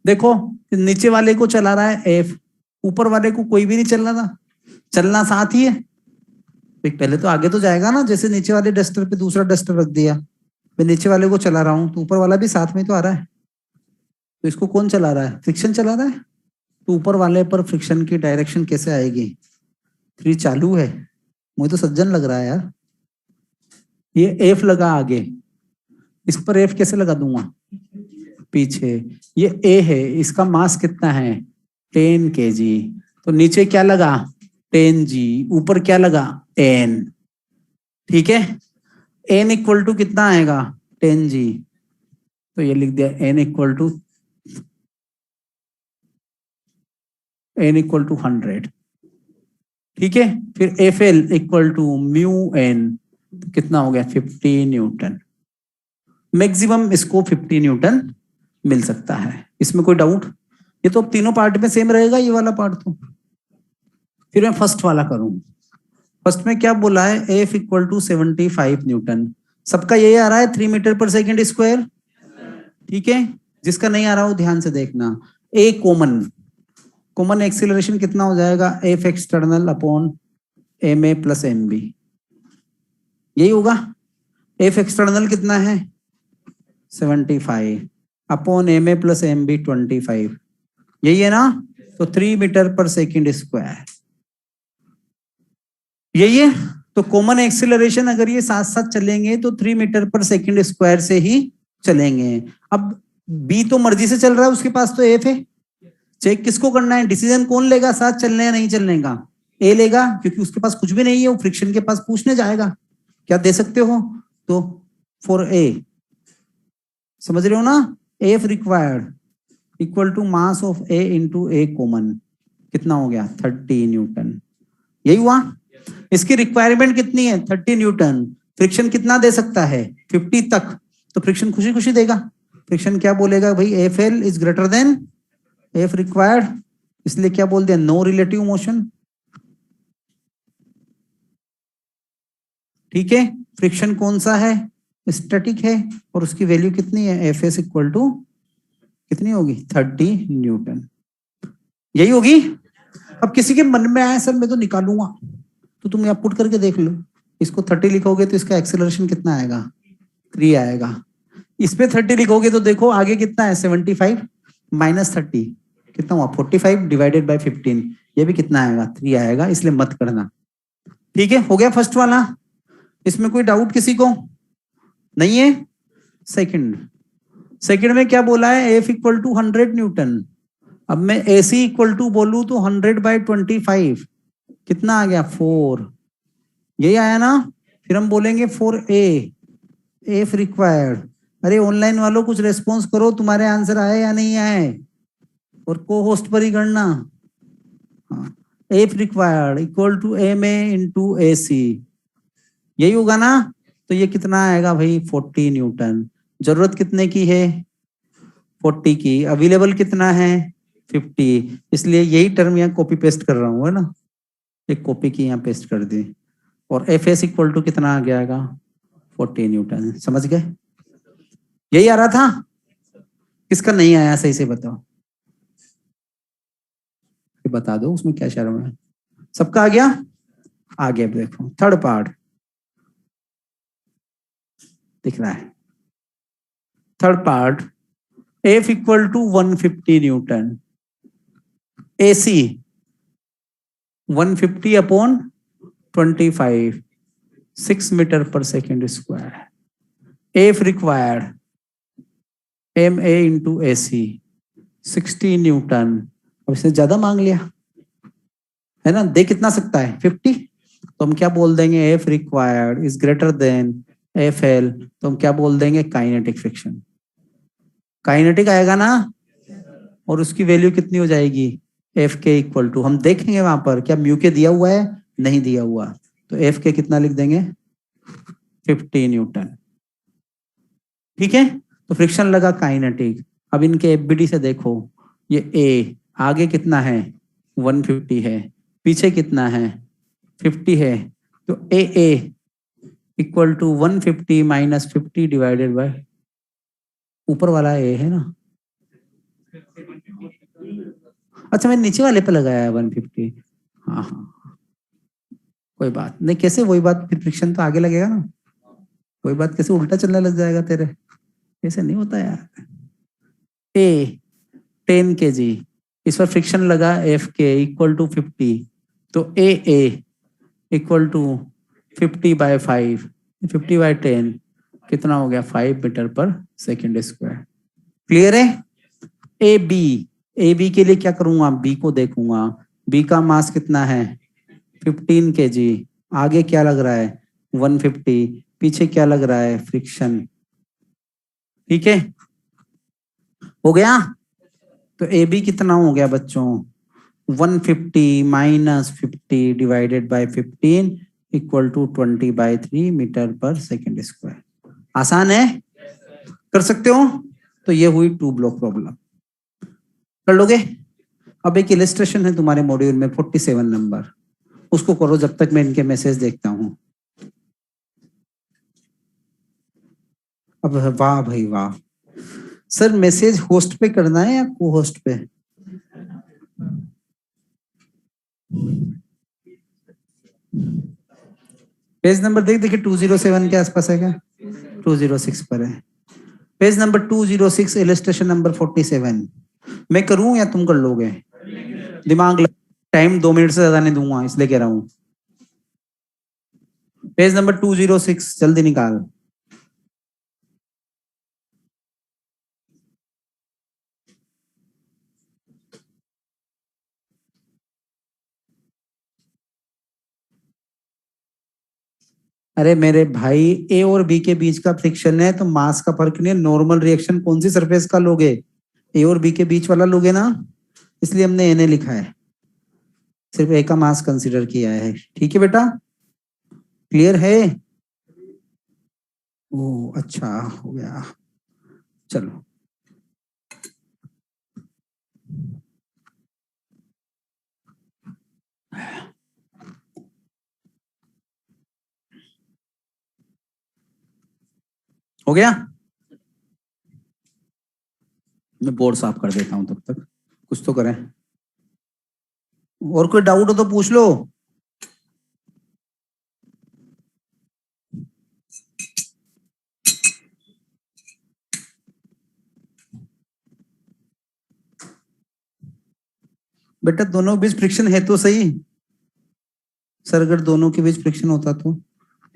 देखो, नीचे वाले को चला रहा है एफ, ऊपर वाले को कोई भी नहीं चल रहा था, चलना साथ ही है। पहले तो आगे तो जाएगा ना, जैसे नीचे वाले डस्टर पे दूसरा डस्टर रख दिया, मैं नीचे वाले को चला रहा हूँ तो ऊपर वाला भी साथ में तो आ रहा है। तो इसको कौन चला रहा है, फ्रिक्शन चला रहा है। तो ऊपर वाले पर फ्रिक्शन की डायरेक्शन कैसे आएगी, 3 चालू है। मुझे तो सज्जन लग रहा है यार। ये एफ लगा आगे, इस पर एफ कैसे लगा दूंगा, पीछे। ये ए है, इसका मास कितना है, 10 kg। तो नीचे क्या लगा, 10G, ऊपर क्या लगा, 10। ठीक है, एन इक्वल टू कितना आएगा, 10G। तो ये लिख दिया N equal to n equal to 100, ठीक है। फिर FL equal to mu n, कितना हो गया 50 न्यूटन। मैक्सिमम इसको 50 न्यूटन मिल सकता है, इसमें कोई डाउट? ये तो तीनों पार्ट में सेम रहेगा ये वाला पार्ट तो। फिर मैं फर्स्ट वाला करूं। फर्स्ट में क्या बोला है, F इक्वल टू 75 न्यूटन। सबका यही आ रहा है 3 मीटर पर सेकेंड स्क्वायर, ठीक है। जिसका नहीं आ रहा हो ध्यान से देखना। ए कॉमन एक्सीलरेशन कितना हो जाएगा, F external upon MA plus MB, यही होगा। F एक्सटर्नल कितना है 75 अपॉन MA प्लस MB 25, यही है ना। तो 3 मीटर पर सेकेंड स्क्वायर, यही है। तो कॉमन एक्सीलरेशन अगर ये साथ साथ चलेंगे तो 3 मीटर पर सेकेंड स्क्वायर से ही चलेंगे। अब बी तो मर्जी से चल रहा है, उसके पास तो एफ है। चेक किसको करना है, डिसीजन कौन लेगा साथ चलने या नहीं चलने का? ए लेगा, क्योंकि उसके पास कुछ भी नहीं है, वो फ्रिक्शन के पास पूछने जाएगा। क्या दे सकते हो? तो फॉर ए, समझ रहे हो ना, F required equal to mass of A into A common, कितना हो गया 30 न्यूटन, यही हुआ। इसकी रिक्वायरमेंट कितनी है 30 न्यूटन। फ्रिक्शन कितना दे सकता है 50 तक, तो फ्रिक्शन खुशी खुशी देगा। फ्रिक्शन क्या बोलेगा भाई, F L is greater then F required, इसलिए क्या बोल दिया, नो रिलेटिव मोशन, ठीक है। फ्रिक्शन कौन सा है, स्टैटिक है, और उसकी वैल्यू कितनी है, एफ एस इक्वल टू कितनी होगी 30 न्यूटन, यही होगी। अब किसी के मन में आया सर मैं तो निकालूंगा, तो तुम यहाँ पुट करके देख लो। इसको 30 लिखोगे तो इसका एक्सेलरेशन कितना आएगा 3 आएगा। इस पे 30 लिखोगे तो देखो आगे कितना है 75 माइनस 30 कितना हुआ 45 डिवाइडेड बाय 15, ये भी कितना आएगा 3 आएगा, इसलिए मत करना, ठीक है। हो गया फर्स्ट वाला, इसमें कोई डाउट किसी को नहीं है। सेकंड में क्या बोला है, एफ इक्वल टू 100 न्यूटन। अब मैं AC इक्वल टू बोलू तो 100 बाई 25 कितना आ गया 4, यही आया ना। फिर हम बोलेंगे फॉर ए एफ रिक्वायर्ड। अरे ऑनलाइन वालों कुछ रेस्पॉन्स करो, तुम्हारे आंसर आए या नहीं आए, और को होस्ट पर ही करना। F required equal to MA into AC, यही होगा ना। तो ये कितना आएगा भाई 40 न्यूटन। जरूरत कितने की है 40 की, अवेलेबल कितना है 50, इसलिए यही टर्म यहाँ कॉपी पेस्ट कर रहा हूँ, है ना। एक कॉपी की यहाँ पेस्ट कर दी, और एफ एस इक्वल टू कितना आ गया 40 न्यूटन, समझ गए। यही आ रहा था, किसका नहीं आया सही से बताओ, बता दो, उसमें क्या शर्म है। सबका आ गया, आगे देखो थर्ड पार्ट दिख रहा है। Third part, F equal to 150 newton, AC 150 upon 25 6 metre per second square. F required MA into AC 60 newton. अब इसने ज्यादा मांग लिया है ना, दे कितना सकता है 50, तो हम क्या बोल देंगे, F required is greater then F L, तो हम क्या बोल देंगे काइनेटिक फ्रिक्शन, काइनेटिक आएगा ना। और उसकी वैल्यू कितनी हो जाएगी, एफ के इक्वल टू, हम देखेंगे वहां पर क्या म्यू के दिया हुआ है नहीं दिया हुआ, तो एफ के कितना लिख देंगे 50 न्यूटन, ठीक है। तो फ्रिक्शन लगा काइनेटिक। अब इनके एफबीडी से देखो, ये ए आगे कितना है 150 है, पीछे कितना है 50 है, तो a equal to 150 minus 50 divided by ऊपर वाला ए है ना। अच्छा मैं नीचे वाले पे लगाया है 150, हाँ हाँ कोई बात नहीं, कैसे वही बात, फिर फ्रिक्शन तो आगे लगेगा ना, कोई बात, कैसे उल्टा चलने लग जाएगा तेरे, ऐसे नहीं होता यार। ए 10 kg, इस पर फ्रिक्शन लगा एफ के इक्वल टू 50, तो a equal to 50 bye 5, 50 bye 10 कितना हो गया 5 metre per second square, clear है। ए बी के लिए क्या करूंगा, बी को देखूंगा, बी का मास कितना है 15 kg, आगे क्या लग रहा है 150, पीछे क्या लग रहा है फ्रिक्शन, ठीक है हो गया। तो ए बी कितना हो गया बच्चों 150 minus 50 divided by 15 equal to 20/3 metre per second square. आसान है, कर सकते हो। तो ये हुई 2 ब्लॉक प्रॉब्लम, कर लोगे। अब एक इलिस्ट्रेशन है तुम्हारे मॉड्यूल में 47 नंबर, उसको करो जब तक मैं इनके मैसेज देखता हूं। अब वाह भाई वाह, सर मैसेज होस्ट पे करना है या को होस्ट पे? पेज नंबर देख देखिए 207 के आसपास है क्या? 206 पर है। Page number 206 illustration number 47। मैं करूं या तुम कर लोगे? दिमाग टाइम 2 मिनट से ज्यादा नहीं दूंगा इसलिए कह रहा हूं। पेज नंबर 206 जल्दी निकाल। अरे मेरे भाई, ए और बी के बीच का फ्रिक्शन है तो मास का फर्क नहीं है। नॉर्मल रिएक्शन कौन सी सरफेस का लोगे? ए और बी के बीच वाला लोगे ना, इसलिए हमने एन लिखा है, सिर्फ ए का मास कंसीडर किया है। ठीक है बेटा, क्लियर है? ओ अच्छा हो गया, चलो। हो गया, मैं बोर्ड साफ कर देता हूं तब तक, कुछ तो करें। और कोई डाउट हो तो पूछ लो। बेटा दोनों के बीच फ्रिक्शन है तो सही। सर अगर दोनों के बीच फ्रिक्शन होता तो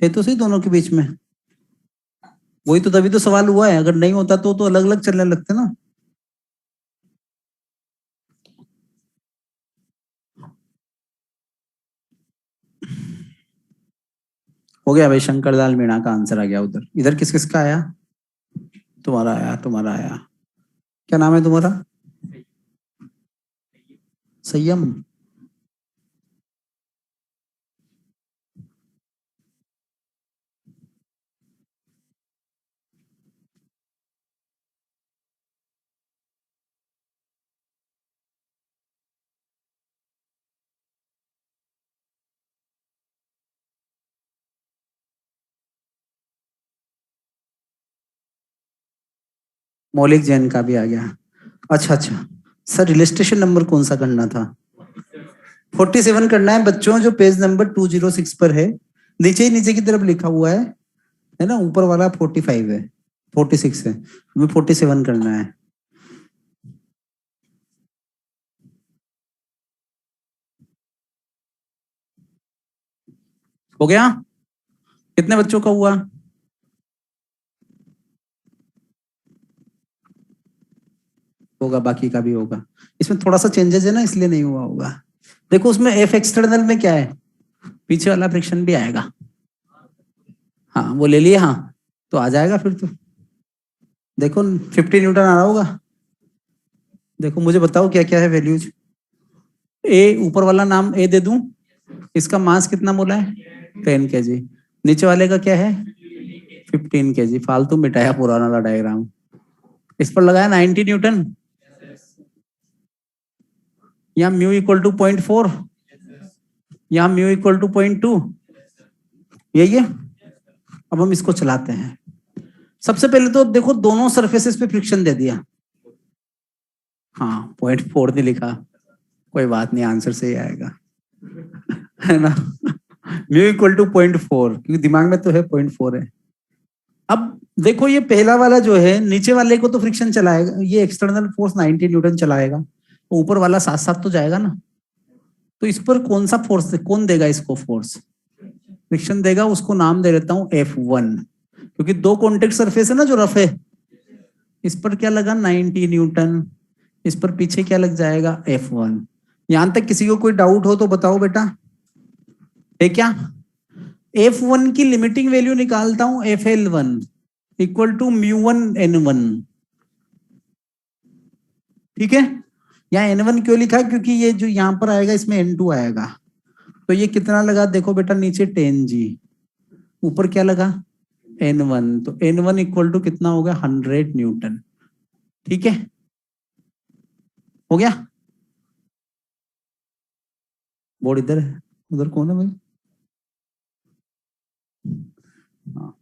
है तो सही, दोनों के बीच में। वही तो, तभी तो सवाल हुआ है। अगर नहीं होता तो अलग अलग चलने लगते ना। हो गया भाई, शंकर लाल मीणा का आंसर आ गया उधर। इधर किस किस का आया? तुम्हारा आया, तुम्हारा आया। क्या नाम है तुम्हारा? संयम। मौलिक जैन का भी आ गया। अच्छा अच्छा, सर रजिस्ट्रेशन नंबर कौन सा करना था? 47 करना है बच्चों, जो पेज नंबर 206 पर है। नीचे ही नीचे की तरफ लिखा हुआ है ना, ऊपर वाला 45 है, 46 है, हमें 47 करना है। हो गया? कितने बच्चों का हुआ? होगा, बाकी का भी होगा। इसमें थोड़ा सा चेंजेस है ना, इसलिए नहीं हुआ होगा। देखो उसमें एफ एक्सटर्नल में क्या है, पीछे वाला फ्रिक्शन भी आएगा। हाँ वो ले लिए, हाँ तो आ जाएगा फिर तो। देखो 50 न्यूटन आ रहा होगा। देखो मुझे बताओ क्या क्या है वैल्यूज। ए ऊपर वाला नाम ए दे दूं, इसका मास कितना बोला है? 10 kg। नीचे वाले का क्या है? 15 kg। फालतू मिटाया पुराना वाला डायग्राम। इस पर लगाया 90 न्यूटन। यहाँ म्यू इक्वल टू 0.4, यहाँ म्यू इक्वल टू 0.2, यही है। अब हम इसको चलाते हैं। सबसे पहले तो देखो दोनों सरफेसेस पे फ्रिक्शन दे दिया। हाँ 0.4 नहीं लिखा, कोई बात नहीं, आंसर सही आएगा है ना। म्यू इक्वल टू 0.4, क्योंकि दिमाग में तो है 0.4 है। अब देखो ये पहला वाला जो है, नीचे वाले को तो फ्रिक्शन चलाएगा, ये एक्सटर्नल फोर्स 90 न्यूटन चलाएगा, तो ऊपर वाला साथ साथ तो जाएगा ना। तो इस पर कौन सा फोर्स, कौन देगा इसको फोर्स? फ्रिक्शन देगा, उसको नाम दे देता हूं F1, क्योंकि दो कॉन्टेक्ट सरफेस है ना जो रफ है। इस पर क्या लगा? 90 न्यूटन। इस पर पीछे क्या लग जाएगा? F1। यहां तक किसी को कोई डाउट हो तो बताओ बेटा, है क्या? F1 की लिमिटिंग वैल्यू निकालता हूं, FL1 इक्वल टू μ1 N1। ठीक है, यहाँ N1 क्यों लिखा है? क्योंकि ये जो यहाँ पर आएगा इसमें N2 आएगा, तो ये कितना लगा देखो बेटा, नीचे 10G, ऊपर क्या लगा N1, तो N1 इक्वल टू कितना हो गया 100 न्यूटन। ठीक है, हो गया। बोर्ड इधर है, उधर कौन है भाई? हाँ,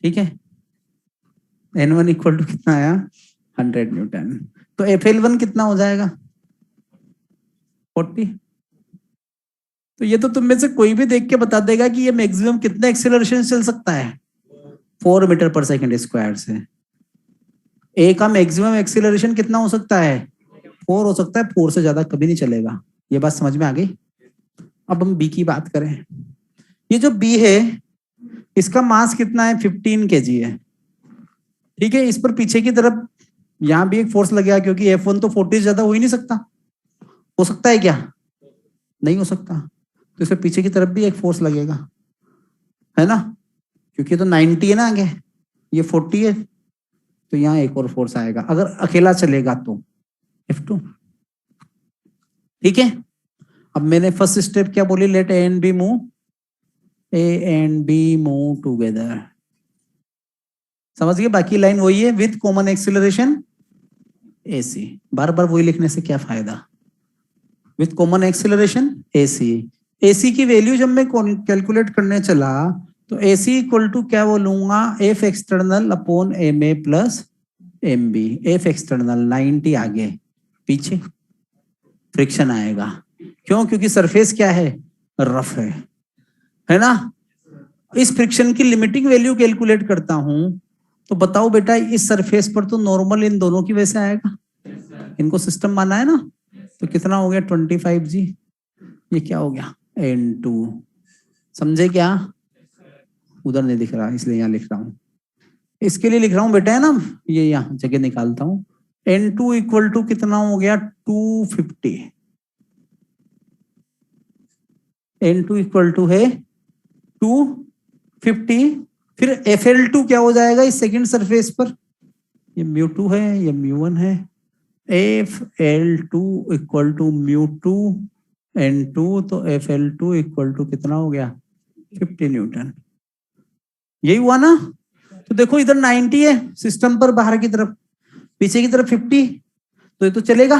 ठीक है, N1 इक्वल टू कितना आया 100 न्यूटन, तो FL1 कितना हो जाएगा 40। तो ये तो तुम में से कोई भी देख के बता देगा कि ये मैक्सिमम कितना एक्सेलरेशन चल सकता है, 4 मीटर पर सेकंड स्क्वायर से। ए का मैक्सिमम एक्सेलरेशन कितना हो सकता है 4 हो सकता है, 4 से ज्यादा कभी नहीं चलेगा। ये बात समझ में आ गई? अब हम बी की बात करें। ये जो बी है इसका मास कितना है 15 kg है। ठीक है, इस पर पीछे की तरफ यहां भी एक फोर्स लगेगा, क्योंकि F1 तो 40 से ज्यादा हो ही नहीं सकता। हो सकता है क्या? नहीं हो सकता, तो इसमें पीछे की तरफ भी एक फोर्स लगेगा, है ना, क्योंकि तो 90 है ना आगे, ये 40 है, तो यहाँ एक और फोर्स आएगा अगर अकेला चलेगा तो F2। ठीक है, अब मैंने फर्स्ट स्टेप क्या बोली, let A and B move together. समझ गए? बाकी लाइन वही है, विथ कॉमन एक्सिलरेशन AC। बार बार वही लिखने से क्या फायदा, with common acceleration AC। AC की वैल्यू जब मैं कैलकुलेट करने चला तो AC इक्वल टू क्या बोलूंगा, F external upon MA plus MB। F external 90 आगे पीछे फ्रिक्शन आएगा, क्यों? क्योंकि सरफेस क्या है, रफ है ना। इस फ्रिक्शन की लिमिटिंग वैल्यू कैलकुलेट करता हूं, तो बताओ बेटा इस सरफेस पर तो नॉर्मल इन दोनों की वजह से आएगा, इनको सिस्टम माना है ना, तो कितना हो गया 25G। ये क्या हो गया N2। समझे क्या? उधर नहीं दिख रहा इसलिए यहाँ लिख रहा हूँ, इसके लिए लिख रहा हूँ बेटा, है ना, ये यहाँ जगह निकालता हूँ। N2 इक्वल टू कितना हो गया 250। N2 इक्वल टू है 250। फिर FL2 क्या हो जाएगा इस सेकंड सरफेस पर, ये μ2 है, ये μ1 है। FL2 इक्वल टू μ2 N2, तो FL2 इक्वल टू कितना हो गया 50 न्यूटन। यही हुआ ना? तो देखो इधर 90 है सिस्टम पर बाहर की तरफ, पीछे की तरफ 50, तो ये तो चलेगा,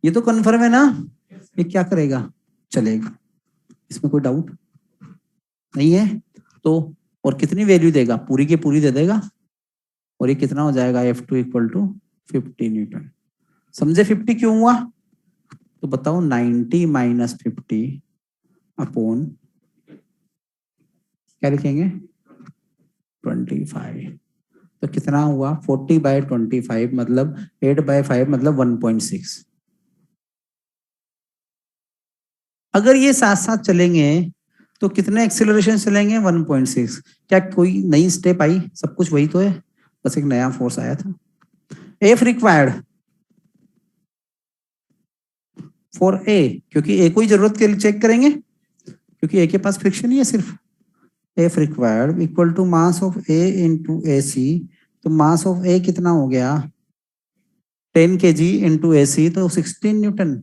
ये तो कन्फर्म है ना, ये क्या करेगा चलेगा, इसमें कोई डाउट नहीं है। तो और कितनी वैल्यू देगा, पूरी की पूरी दे देगा, और ये कितना हो जाएगा F2 इक्वल टू 50 न्यूटन। समझे 50 क्यों हुआ? तो बताओ 90 माइनस 50 अपॉन क्या लिखेंगे 25, तो कितना हुआ 40/25 मतलब 8/5 मतलब 1.6। अगर ये साथ साथ चलेंगे तो कितने एक्सेलरेशन चलेंगे 1.6। क्या कोई नई स्टेप आई? सब कुछ वही तो है, बस एक नया फोर्स आया था। एफ रिक्वायर्ड फॉर ए, क्योंकि ए को ही जरूरत के लिए चेक करेंगे, क्योंकि ए के पास फ्रिक्शन ही है सिर्फ। F required equal to mass of A into AC, तो मास ऑफ ए कितना हो गया 10 kg इंटू AC, तो 16 न्यूटन।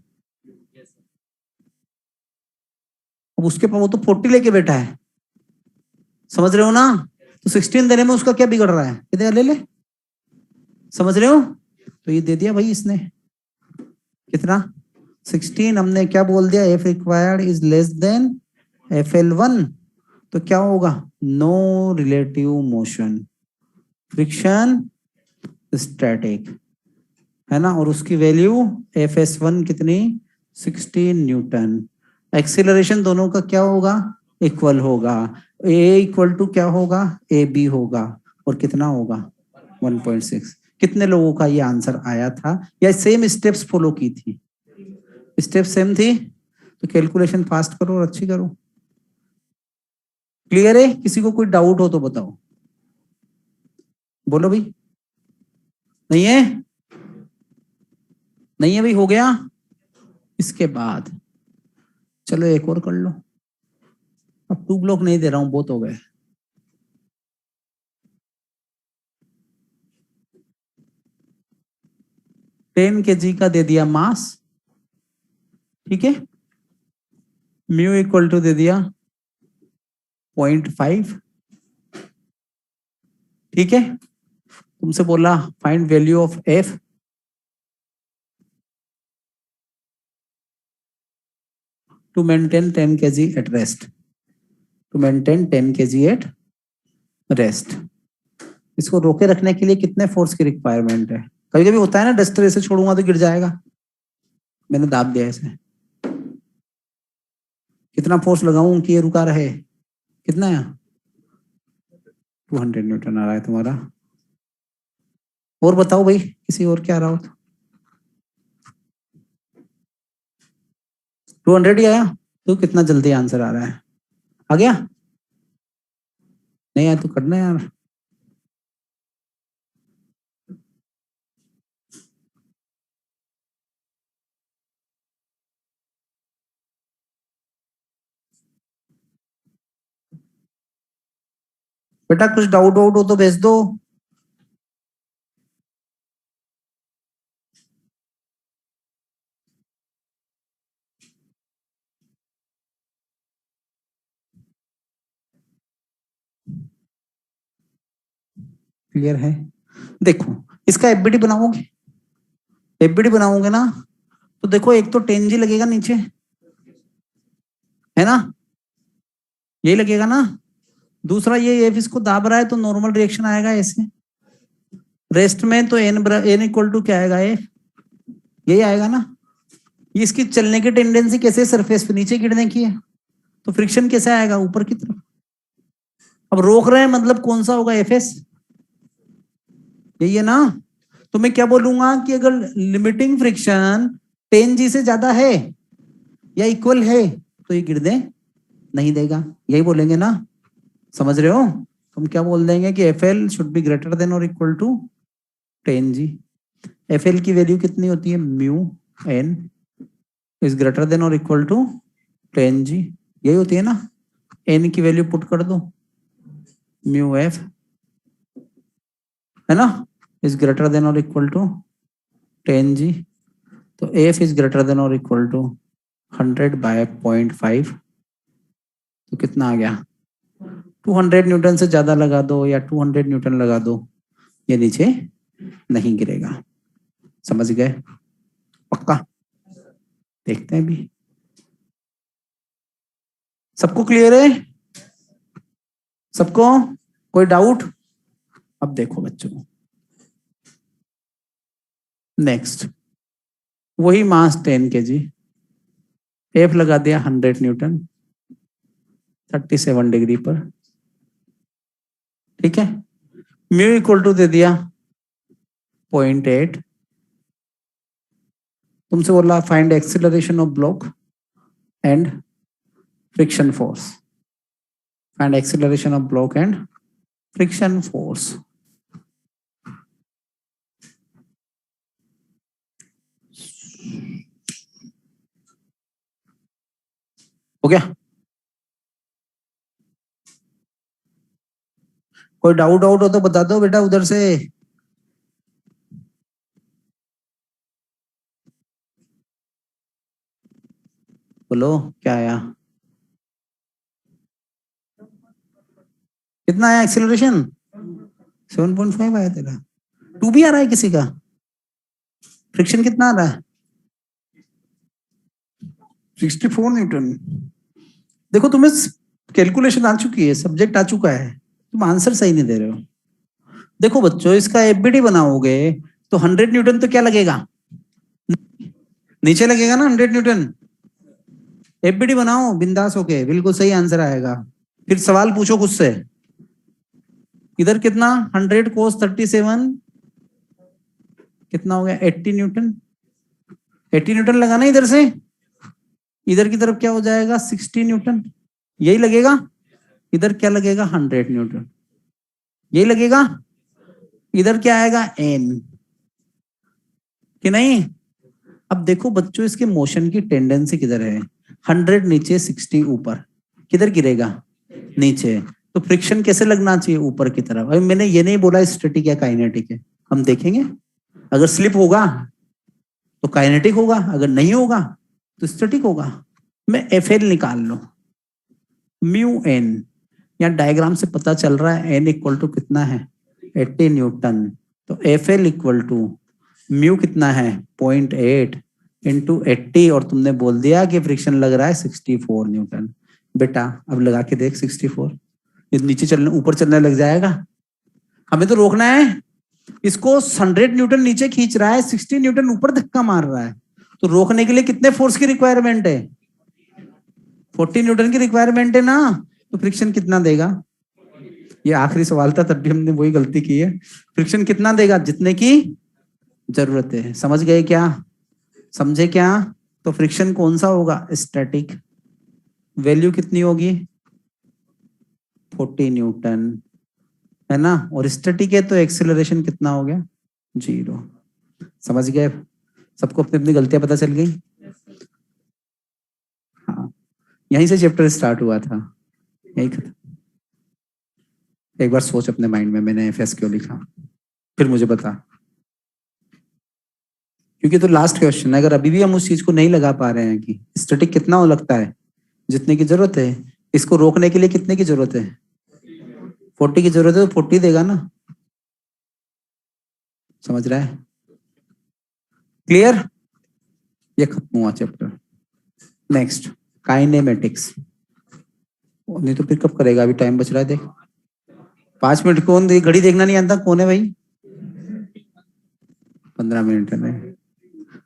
अब उसके पास वो तो 40 लेके बैठा है, समझ रहे हो ना, तो 16 देने में उसका क्या बिगड़ रहा है, कितने ले ले, समझ रहे हो? तो ये दे दिया भाई इसने कितना 16। हमने क्या बोल दिया, F required is less than FL1, तो क्या होगा no relative motion, friction static, है ना, और उसकी वैल्यू FS1 कितनी 16 न्यूटन। एक्सीलरेशन दोनों का क्या होगा इक्वल होगा, ए इक्वल टू क्या होगा AB होगा, और कितना होगा 1.6। कितने लोगों का ये आंसर आया था, या सेम स्टेप्स फॉलो की थी? स्टेप सेम थी, तो कैलकुलेशन फास्ट करो और अच्छी करो। क्लियर है? किसी को कोई डाउट हो तो बताओ, बोलो भाई। नहीं है? नहीं है भाई, हो गया। इसके बाद चलो एक और कर लो, अब 2 ब्लॉक नहीं दे रहा हूं, बहुत हो गए। 10 kg का दे दिया मास, ठीक है, म्यू इक्वल टू दे दिया 0.5, ठीक है। तुमसे बोला find value of F, to maintain 10 kg at rest, to maintain 10 kg at rest. इसको रोके रखने के लिए कितने फोर्स की रिक्वायरमेंट है? कभी कभी होता है ना, डस्टर ऐसे छोड़ूंगा तो गिर जाएगा, मैंने दाब दिया ऐसे, कितना फोर्स लगाऊं कि ये रुका रहे? कितना है? 200 न्यूटन आ रहा है तुम्हारा। और बताओ भाई, किसी और क्या आ रहा हो तो? 200 ही आया तो कितना जल्दी आंसर आ रहा है? आ गया? नहीं आया तो करना यार। बेटा कुछ डाउट वाउट हो तो भेज दो। क्लियर है? देखो इसका एफबीडी बनाओगे, एफबीडी बनाओगे ना, तो देखो एक तो 10G लगेगा नीचे, है ना, यही लगेगा ना। दूसरा ये एफ इसको दाब रहा है तो नॉर्मल रिएक्शन आएगा ऐसे, रेस्ट में तो एन इक्वल टू क्या आएगा? एफ, यही आएगा ना। इसकी चलने की टेंडेंसी कैसे? सरफेस पे नीचे गिरने की है, तो फ्रिक्शन कैसे आएगा? ऊपर की तरफ। अब रोक रहे हैं मतलब कौन सा होगा? एफ एस, यही है ना। तो मैं क्या बोलूंगा कि अगर लिमिटिंग फ्रिक्शन 10G से ज्यादा है या इक्वल है तो ये गिरने नहीं देगा, यही बोलेंगे ना, समझ रहे हो? हम क्या बोल देंगे कि F L should be greater than और equal to 10G। F L की वैल्यू कितनी होती है? Mu N is greater than और इक्वल टू 10G, यही होती है ना। एन की वैल्यू पुट कर दो, म्यू एफ, है ना, इज ग्रेटर देन और इक्वल टू 10G। तो एफ इज ग्रेटर देन और इक्वल टू 100 बाय 0.5, तो कितना आ गया? 200 न्यूटन से ज्यादा लगा दो या 200 न्यूटन लगा दो, ये नीचे नहीं गिरेगा। समझ गए? पक्का? देखते हैं भी। सबको क्लियर है? सबको कोई डाउट? अब देखो बच्चों, नेक्स्ट वही मास 10 kg, एफ लगा दिया 100 न्यूटन 37 डिग्री पर, ठीक है। म्यू इक्वल टू दे दिया 0.8। तुमसे बोला find acceleration of block and friction force, find acceleration of block and friction force. हो गया? कोई डाउट आउट हो तो बता दो बेटा उधर से। बोलो क्या आया? कितना आया एक्सीलरेशन? 7.5 आया तेरा। 2 भी आ रहा है किसी का? फ्रिक्शन कितना आ रहा है? 64 न्यूटन। देखो तुम्हें कैलकुलेशन आ चुकी है, सब्जेक्ट आ चुका है, तुम आंसर सही नहीं दे रहे हो। देखो बच्चों, इसका एफबीडी बनाओगे तो 100 न्यूटन तो क्या लगेगा? नीचे लगेगा ना 100 न्यूटन। एफबीडी बनाओ बिंदास होके, बिल्कुल सही आंसर आएगा। फिर सवाल पूछो खुद से। इधर कितना? 100 कोस 37 कितना हो गया? 80 न्यूटन। 80 न्यूटन लगाना इधर से, इधर की तरफ क्या हो जाएगा? 60 न्यूटन, यही लगेगा। इधर क्या लगेगा? 100 न्यूटन, यही लगेगा। इधर क्या आएगा? एन, कि नहीं? अब देखो बच्चों, इसके मोशन की टेंडेंसी किधर है? 100 नीचे 60 ऊपर, किधर गिरेगा? नीचे। तो फ्रिक्शन कैसे लगना चाहिए? ऊपर की तरफ। अभी मैंने ये नहीं बोला स्टैटिक या काइनेटिक है, हम देखेंगे। अगर स्लिप होगा तो काइनेटिक होगा, अगर नहीं होगा तो स्टैटिक होगा। मैं एफएल निकाल लो, म्यू एन, या डायग्राम से पता चल रहा है एन इक्वल टू कितना है 80 न्यूटन, तो F L equal to mu कितना है 0.8 इंटू 80, और तुमने बोल दिया कि फ्रिक्शन लग रहा है 64 न्यूटन। बेटा अब लगा के देख 64, ये नीचे चलने ऊपर चलने लग जाएगा, हमें तो रोकना है इसको। 100 न्यूटन नीचे खींच रहा है, 60 न्यूटन ऊपर धक्का मार रहा है, तो रोकने के लिए कितने फोर्स की रिक्वायरमेंट है 40 न्यूटन की रिक्वायरमेंट है ना, तो फ्रिक्शन कितना देगा। ये आखिरी सवाल था, तब भी हमने वही गलती की है। फ्रिक्शन कितना देगा, जितने की जरूरत है। समझ गए क्या, समझे क्या। तो फ्रिक्शन कौन सा होगा, स्टैटिक, वैल्यू कितनी होगी 40 न्यूटन, है ना। और स्टैटिक है तो एक्सेलरेशन कितना हो गया 0। समझ गए, सबको अपनी अपनी गलतियां पता चल गई। हाँ, यहीं से चैप्टर स्टार्ट हुआ था, यही खत्म। एक बार सोच अपने माइंड में मैंने एफएस क्यों लिखा, फिर मुझे बता, क्योंकि तो लास्ट क्वेश्चन है। अगर अभी भी हम उस चीज को नहीं लगा पा रहे हैं कि स्टैटिक कितना हो लगता है, जितने की जरूरत है, इसको रोकने के लिए कितने की जरूरत है 40 की जरूरत है, तो 40 देगा ना। समझ रहा है, क्लियर। ये खत्म हुआ चैप्टर। नेक्स्ट काइनेमेटिक्स, नहीं तो फिर कब करेगा, अभी टाइम बच रहा है देख 5 मिनट। कौन घड़ी देखना नहीं आता, कौन है भाई, 15 मिनट है।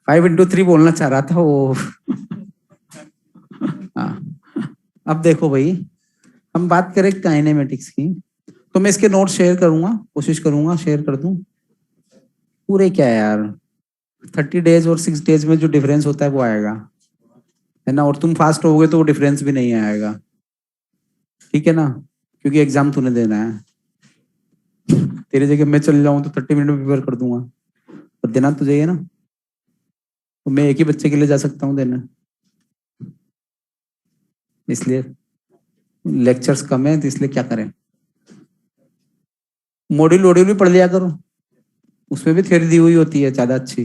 5 into 3 बोलना चाह रहा था वो। हाँ, अब देखो भाई, हम बात करें काइनेमेटिक्स की, तो मैं इसके नोट शेयर करूंगा, कोशिश करूंगा शेयर कर दूं पूरे। क्या है यार, 30 डेज और 6 डेज में जो डिफरेंस होता है वो आएगा, है ना। और तुम फास्ट होगे तो वो डिफरेंस भी नहीं आएगा, ठीक है ना, क्योंकि एग्जाम तूने देना है। तेरी जगह मैं चल जाऊं तो 30 मिनट में प्रिपेयर कर दूंगा, पर देना तो चाहिए ना। तो मैं एक ही बच्चे के लिए जा सकता हूँ देने, इसलिए लेक्चर्स कम है, तो इसलिए क्या करें, मॉड्यूल वॉड्यूल भी पढ़ लिया करो, उसमें भी थ्योरी दी हुई होती है ज्यादा अच्छी,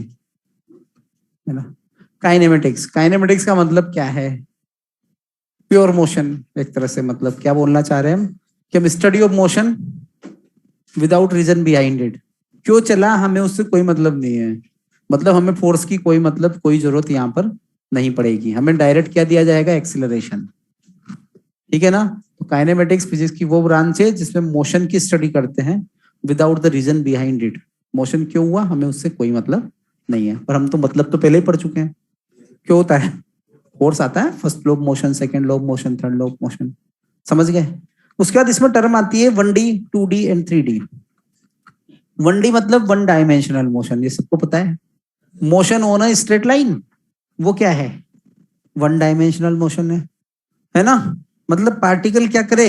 है ना। काइनेमेटिक्स, काइनेमेटिक्स का मतलब क्या है, प्योर मोशन। एक तरह से मतलब क्या बोलना चाह रहे हैं हम, कि हम study of motion without reason behind it. क्यों चला हमें उससे कोई मतलब नहीं है, मतलब हमें फोर्स की कोई मतलब कोई जरूरत यहाँ पर नहीं पड़ेगी, हमें डायरेक्ट क्या दिया जाएगा, एक्सीलरेशन, ठीक है ना। तो काइनेमेटिक्स फिजिक्स की वो ब्रांच है जिसमें मोशन की स्टडी करते हैं without the reason behind it. Motion क्यों हुआ हमें उससे कोई मतलब नहीं है, पर हम तो मतलब तो पहले ही पढ़ चुके हैं। क्यों होता है, फोर्स आता है, first law of motion, second law of motion, third law of motion, समझ गए। उसके बाद इसमें टर्म आती है 1D 2D and 3D। 1D मतलब वन डायमेंशनल मोशन, ये सबको पता है। Motion on a straight line, वो क्या है, वन डायमेंशनल मोशन है ना। मतलब पार्टिकल क्या करे,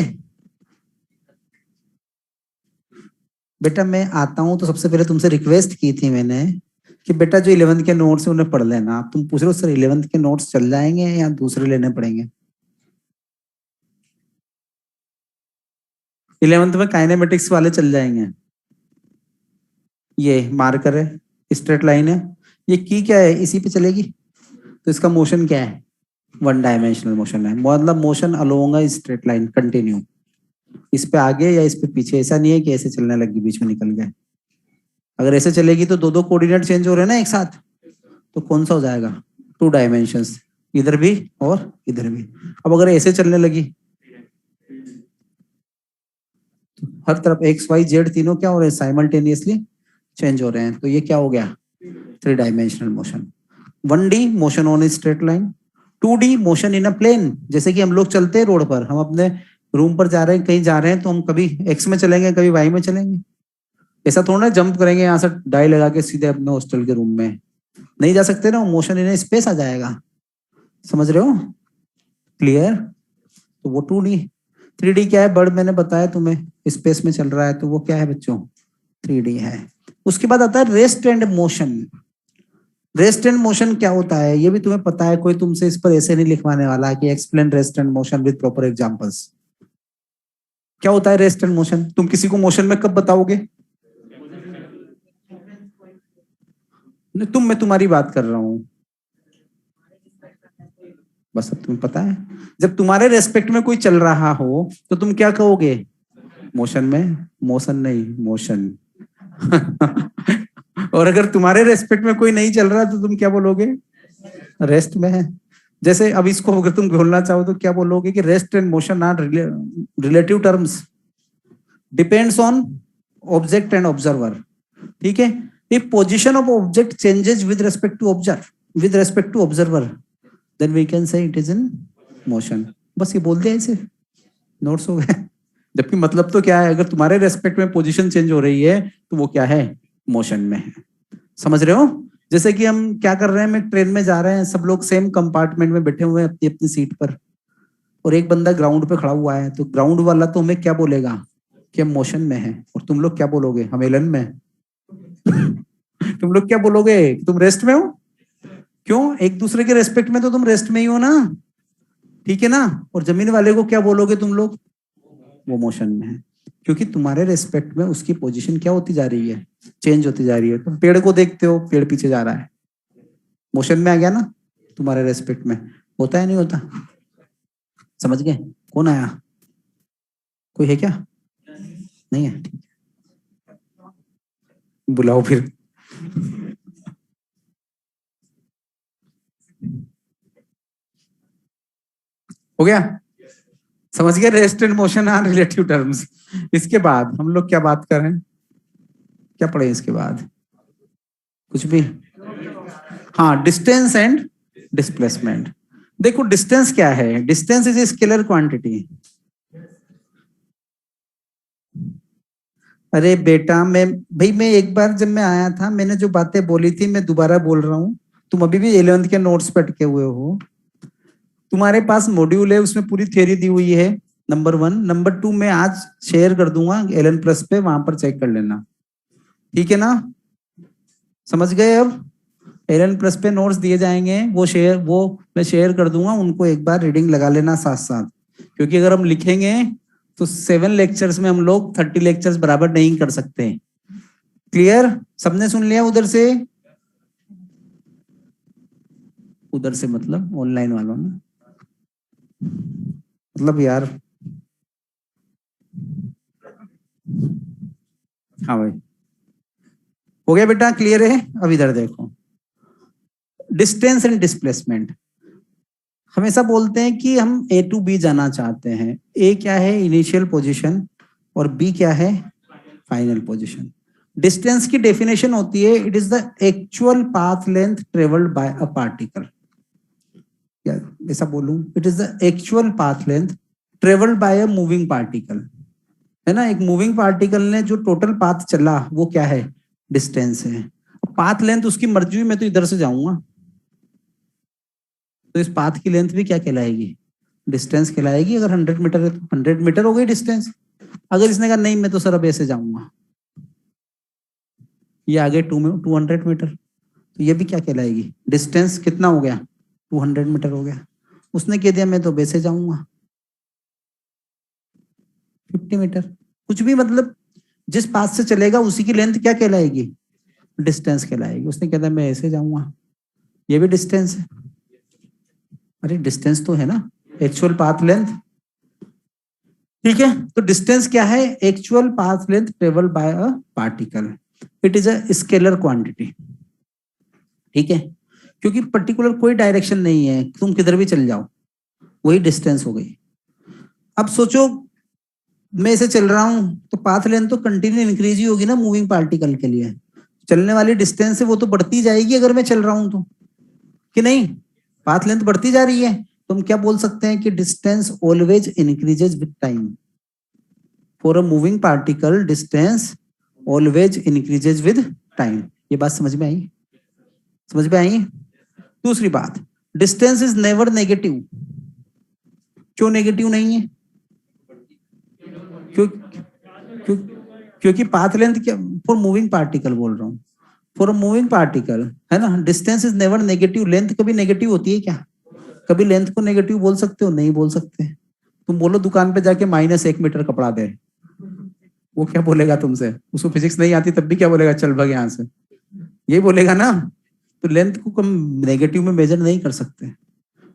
बेटा मैं आता हूं तो सबसे पहले तुमसे रिक्वेस्ट की थी मैंने कि बेटा जो 11th के नोट्स है उन्हें पढ़ लेना। आप तुम पूछ रहे हो सर 11th के नोट्स चल जाएंगे या दूसरे लेने पड़ेंगे। 11th में काइनेमेटिक्स वाले चल जाएंगे। ये मार्कर है, स्ट्रेट लाइन है, ये की क्या है, इसी पे चलेगी, तो इसका मोशन क्या है, वन डायमेंशनल मोशन है, मतलब motion along a straight line continue. इस पे आगे या इस पे पीछे, ऐसा नहीं है कि ऐसे चलने लगी बीच में निकल गए। अगर ऐसे चलेगी तो दो दो कोऑर्डिनेट चेंज हो रहे हैं ना एक साथ, तो कौन सा हो जाएगा, 2 डायमेंशंस, इधर भी और इधर भी। अब अगर ऐसे चलने लगी तो हर तरफ एक्स वाई जेड तीनों क्या हो रहे हैं, साइमल्टेनियसली चेंज हो रहे हैं, तो ये क्या हो गया 3 dimensional motion. 1D motion on a straight line, 2D motion in a plane. जैसे कि हम लोग चलते हैं रोड पर, हम अपने रूम पर जा रहे हैं, कहीं जा रहे हैं, तो हम कभी एक्स में चलेंगे कभी वाई में चलेंगे। ऐसा थोड़ा ना जंप करेंगे यहाँ से डाई लगा के सीधे अपने हॉस्टल के रूम में, नहीं जा सकते ना, मोशन इन स्पेस आ जाएगा। समझ रहे हो, क्लियर। तो वो 2D। 3D क्या है, बर्ड मैंने बताया तुम्हें, स्पेस में चल रहा है, तो वो क्या है बच्चों 3D है। उसके बाद आता है rest and motion. Rest and motion क्या होता है ये भी तुम्हें पता है, कोई तुमसे इस पर ऐसे नहीं लिखवाने वाला कि explain rest and motion with proper examples. क्या होता है रेस्ट एंड मोशन, तुम किसी को मोशन में कब बताओगे, नहीं, मैं तुम्हारी बात कर रहा हूं। बस अब तुम्हें पता है, जब तुम्हारे रेस्पेक्ट में कोई चल रहा हो तो तुम क्या कहोगे? मोशन में। मोशन नहीं, मोशन। और अगर तुम्हारे रेस्पेक्ट में कोई नहीं चल रहा तो तुम क्या बोलोगे? रेस्ट में है। जैसे अब इसको अगर तुम बोलना चाहो तो क्या बोलोगे कि rest and motion are relative terms, depends on object and observer. ठीक है, if position of object changes with respect to observe, with respect to observer, then we can say it is in motion. बस ये बोल दिया, ऐसे notes हो गए। जबकि मतलब तो क्या है, अगर तुम्हारे रेस्पेक्ट में पोजीशन चेंज हो रही है तो वो क्या है? मोशन में है। समझ रहे हो? जैसे कि हम क्या कर रहे हैं, मैं ट्रेन में जा रहे हैं, सब लोग सेम कंपार्टमेंट में बैठे हुए हैं अपनी अपनी सीट पर, और एक बंदा ग्राउंड पे खड़ा हुआ है, तो ग्राउंड वाला तो हमें क्या बोलेगा कि हम मोशन में है, और तुम लोग क्या बोलोगे? हम एलन में। तुम लोग क्या बोलोगे? तुम रेस्ट में हो। क्यों? एक दूसरे के रेस्पेक्ट में तो तुम रेस्ट में ही हो ना, ठीक है ना? और जमीन वाले को क्या बोलोगे तुम लोग? वो मोशन में है, क्योंकि तुम्हारे रेस्पेक्ट में उसकी पोजीशन क्या होती जा रही है? चेंज होती जा रही है। तुम पेड़ को देखते हो, पेड़ पीछे जा रहा है, मोशन में आ गया ना। तुम्हारे रेस्पेक्ट में होता है नहीं होता? समझ गए? कौन आया? कोई है क्या? नहीं है? ठीक है, बुलाओ फिर। हो गया? समझ गए? Rest and motion are relative terms. इसके बाद हम लोग क्या बात कर रहे हैं? क्या पढ़े इसके बाद? कुछ भी? हाँ, डिस्टेंस एंड डिस्प्लेसमेंट। देखो डिस्टेंस क्या है? Distance is a scalar quantity. अरे बेटा, मैं एक बार जब मैं आया था, मैंने जो बातें बोली थी मैं दोबारा बोल रहा हूँ। तुम अभी भी 11th के नोट्स पे अटके हुए हो। तुम्हारे पास मॉड्यूल है, उसमें पूरी थ्योरी दी हुई है, नंबर 1। नंबर 2 मैं आज शेयर कर दूंगा एलन प्लस पे, वहां पर चेक कर लेना, ठीक है ना? समझ गए? अब एलन प्लस पे नोट्स दिए जाएंगे, वो मैं शेयर कर दूंगा, उनको एक बार रीडिंग लगा लेना साथ साथ, क्योंकि अगर हम लिखेंगे तो 7 लेक्चर्स में हम लोग 30 लेक्चर्स बराबर नहीं कर सकते। क्लियर? सबने सुन लिया उधर से? उधर से मतलब ऑनलाइन वालों ने, मतलब यार। हाँ भाई, हो गया बेटा? क्लियर है? अब इधर देखो, डिस्टेंस एंड डिस्प्लेसमेंट। हमेशा बोलते हैं कि हम ए टू बी जाना चाहते हैं। ए क्या है? इनिशियल पोजीशन, और बी क्या है? Final position. डिस्टेंस की डेफिनेशन होती है, it is the actual path length travelled by a particle. या ऐसा बोलूं, it is the actual path length travelled by a moving particle, है ना? एक मूविंग पार्टिकल ने जो टोटल पाथ चला वो क्या है? डिस्टेंस है। पाथ लेंथ उसकी मर्जी हुई, मैं तो इधर से जाऊंगा, तो इस पाथ की लेंथ भी क्या कहलाएगी? डिस्टेंस कहलाएगी। अगर 100 मीटर है तो 100 मीटर हो गई डिस्टेंस। अगर इसने कहा नहीं मैं तो सर अब ऐसे जाऊंगा, ये आगे 200 मीटर, तो ये भी क्या कहलाएगी? डिस्टेंस। कितना हो गया? 200 मीटर हो गया। उसने कह दिया मैं तो वैसे जाऊंगा 50 मीटर। कुछ भी मतलब, जिस पाथ से चलेगा उसी की लेंथ क्या कहलाएगी? डिस्टेंस कहलाएगी। उसने कह दिया मैं ऐसे जाऊंगा, ये भी डिस्टेंस है। अरे डिस्टेंस तो है ना, एक्चुअल पाथ लेंथ। ठीक है, तो डिस्टेंस क्या है? Actual path length travel by a particle. It is a scalar quantity, ठीक है? क्योंकि पर्टिकुलर कोई डायरेक्शन नहीं है, तुम किधर भी चल जाओ, वही डिस्टेंस हो गई। अब सोचो, मैं ऐसे चल रहा हूं तो पाथ लेंथ तो कंटिन्यू इंक्रीज ही होगी ना मूविंग पार्टिकल के लिए। चलने वाली डिस्टेंस है वो तो बढ़ती जाएगी अगर मैं चल रहा हूं तो, कि नहीं? पाथ लेंथ बढ़ती जा रही है, तो हम क्या बोल सकते हैं कि distance always increases with time. For a moving particle distance always increases with time. ये बात समझ में आई? समझ में आई? दूसरी बात, डिस्टेंस इज नेवर नेगेटिव। क्यों नेगेटिव नहीं है? क्यों? क्यों? क्योंकि पाथ लेंथ क्या, फॉर मूविंग पार्टिकल बोल रहा हूँ, फॉर मूविंग पार्टिकल, है ना? Distance is never negative. Length कभी नेगेटिव होती है क्या? कभी लेंथ को नेगेटिव बोल सकते हो? नहीं बोल सकते। तुम बोलो दुकान पे जाके -1 मीटर कपड़ा दे, वो क्या बोलेगा तुमसे? उसको फिजिक्स नहीं आती तब भी क्या बोलेगा? चल भाग यहाँ से, यही बोलेगा ना। तो लेंथ को हम नेगेटिव में मेजर नहीं कर सकते।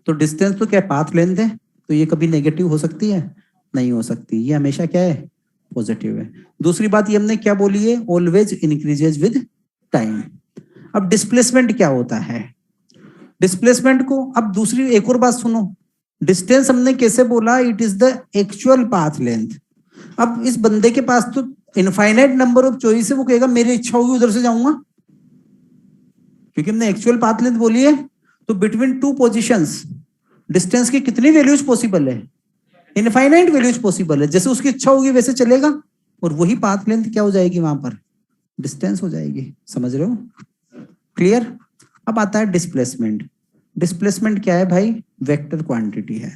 तो डिस्टेंस तो क्या पाथ लेंथ है, तो ये कभी नेगेटिव हो सकती है? नहीं हो सकती, ये हमेशा क्या है? पॉजिटिव है। दूसरी बात ये हमने क्या बोली है? Always increases with time. अब डिस्प्लेसमेंट क्या होता है? डिस्प्लेसमेंट को अब दूसरी एक और बात सुनो, डिस्टेंस हमने कैसे बोला? It is the actual path length. अब इस बंदे के पास तो इनफाइनाइट नंबर ऑफ चॉइस है, वो कहेगा मेरी इच्छा होगी उधर से जाऊंगा, क्योंकि हमने एक्चुअल पाथ लेंथ बोली है। तो बिटवीन टू पोजीशंस डिस्टेंस की कितनी वैल्यूज पॉसिबल है? इनफाइनाइट वैल्यूज पॉसिबल है। जैसे उसकी इच्छा होगी वैसे चलेगा, और वही पाथ लेंथ क्या हो जाएगी वहां पर? डिस्टेंस हो जाएगी। समझ रहे हो? क्लियर? अब आता है डिस्प्लेसमेंट। डिस्प्लेसमेंट क्या है भाई? वेक्टर क्वांटिटी है।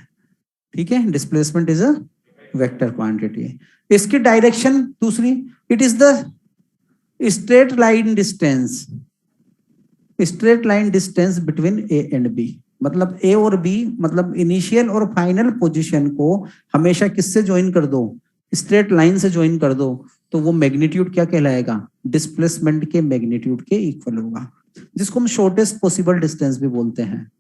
ठीक है, displacement is a vector quantity. इसकी डायरेक्शन दूसरी, it is the straight line distance, straight line distance between A and B. मतलब ए और बी, मतलब इनिशियल और फाइनल पोजीशन को हमेशा किससे ज्वाइन कर दो? स्ट्रेट लाइन से ज्वाइन कर दो, तो वो मैग्नीट्यूड क्या कहलाएगा? डिस्प्लेसमेंट के मैग्नीट्यूड के इक्वल होगा, जिसको हम शॉर्टेस्ट पॉसिबल डिस्टेंस भी बोलते हैं,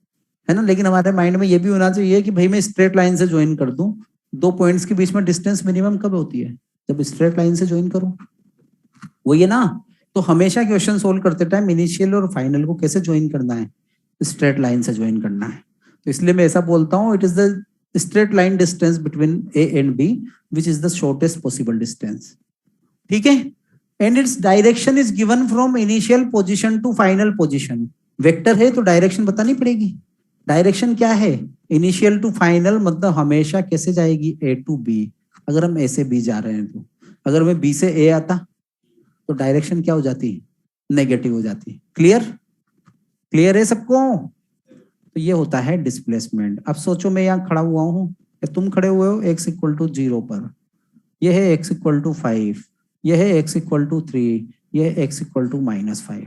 है ना। लेकिन हमारे माइंड में ये भी होना चाहिए कि भाई मैं स्ट्रेट लाइन से ज्वाइन कर दूं। दो पॉइंट्स के बीच में डिस्टेंस मिनिमम कब होती है? जब स्ट्रेट लाइन से ज्वाइन करो, वही है ना। तो हमेशा क्वेश्चन सोल्व करते टाइम इनिशियल और फाइनल को कैसे ज्वाइन करना है? स्ट्रेट लाइन से ज्वाइन करना है। तो इसलिए मैं ऐसा बोलता हूँ, it is the straight line distance between A and B which is the shortest possible distance. ठीक है, and its direction is given from initial position to final position. Vector है तो डायरेक्शन बतानी पड़ेगी। डायरेक्शन क्या है? इनिशियल टू फाइनल, मतलब हमेशा कैसे जाएगी? ए टू बी। अगर हम ए से बी जा रहे हैं तो, अगर मैं बी से ए आता तो डायरेक्शन क्या हो जाती? नेगेटिव हो जाती। क्लियर? क्लियर है सबको? तो ये होता है डिस्प्लेसमेंट। अब सोचो मैं यहाँ खड़ा हुआ हूँ, तुम खड़े हुए हो x इक्वल टू 0 पर, यह है x इक्वल टू 5, यह है x इक्वल टू 3, यह है x इक्वल टू -5।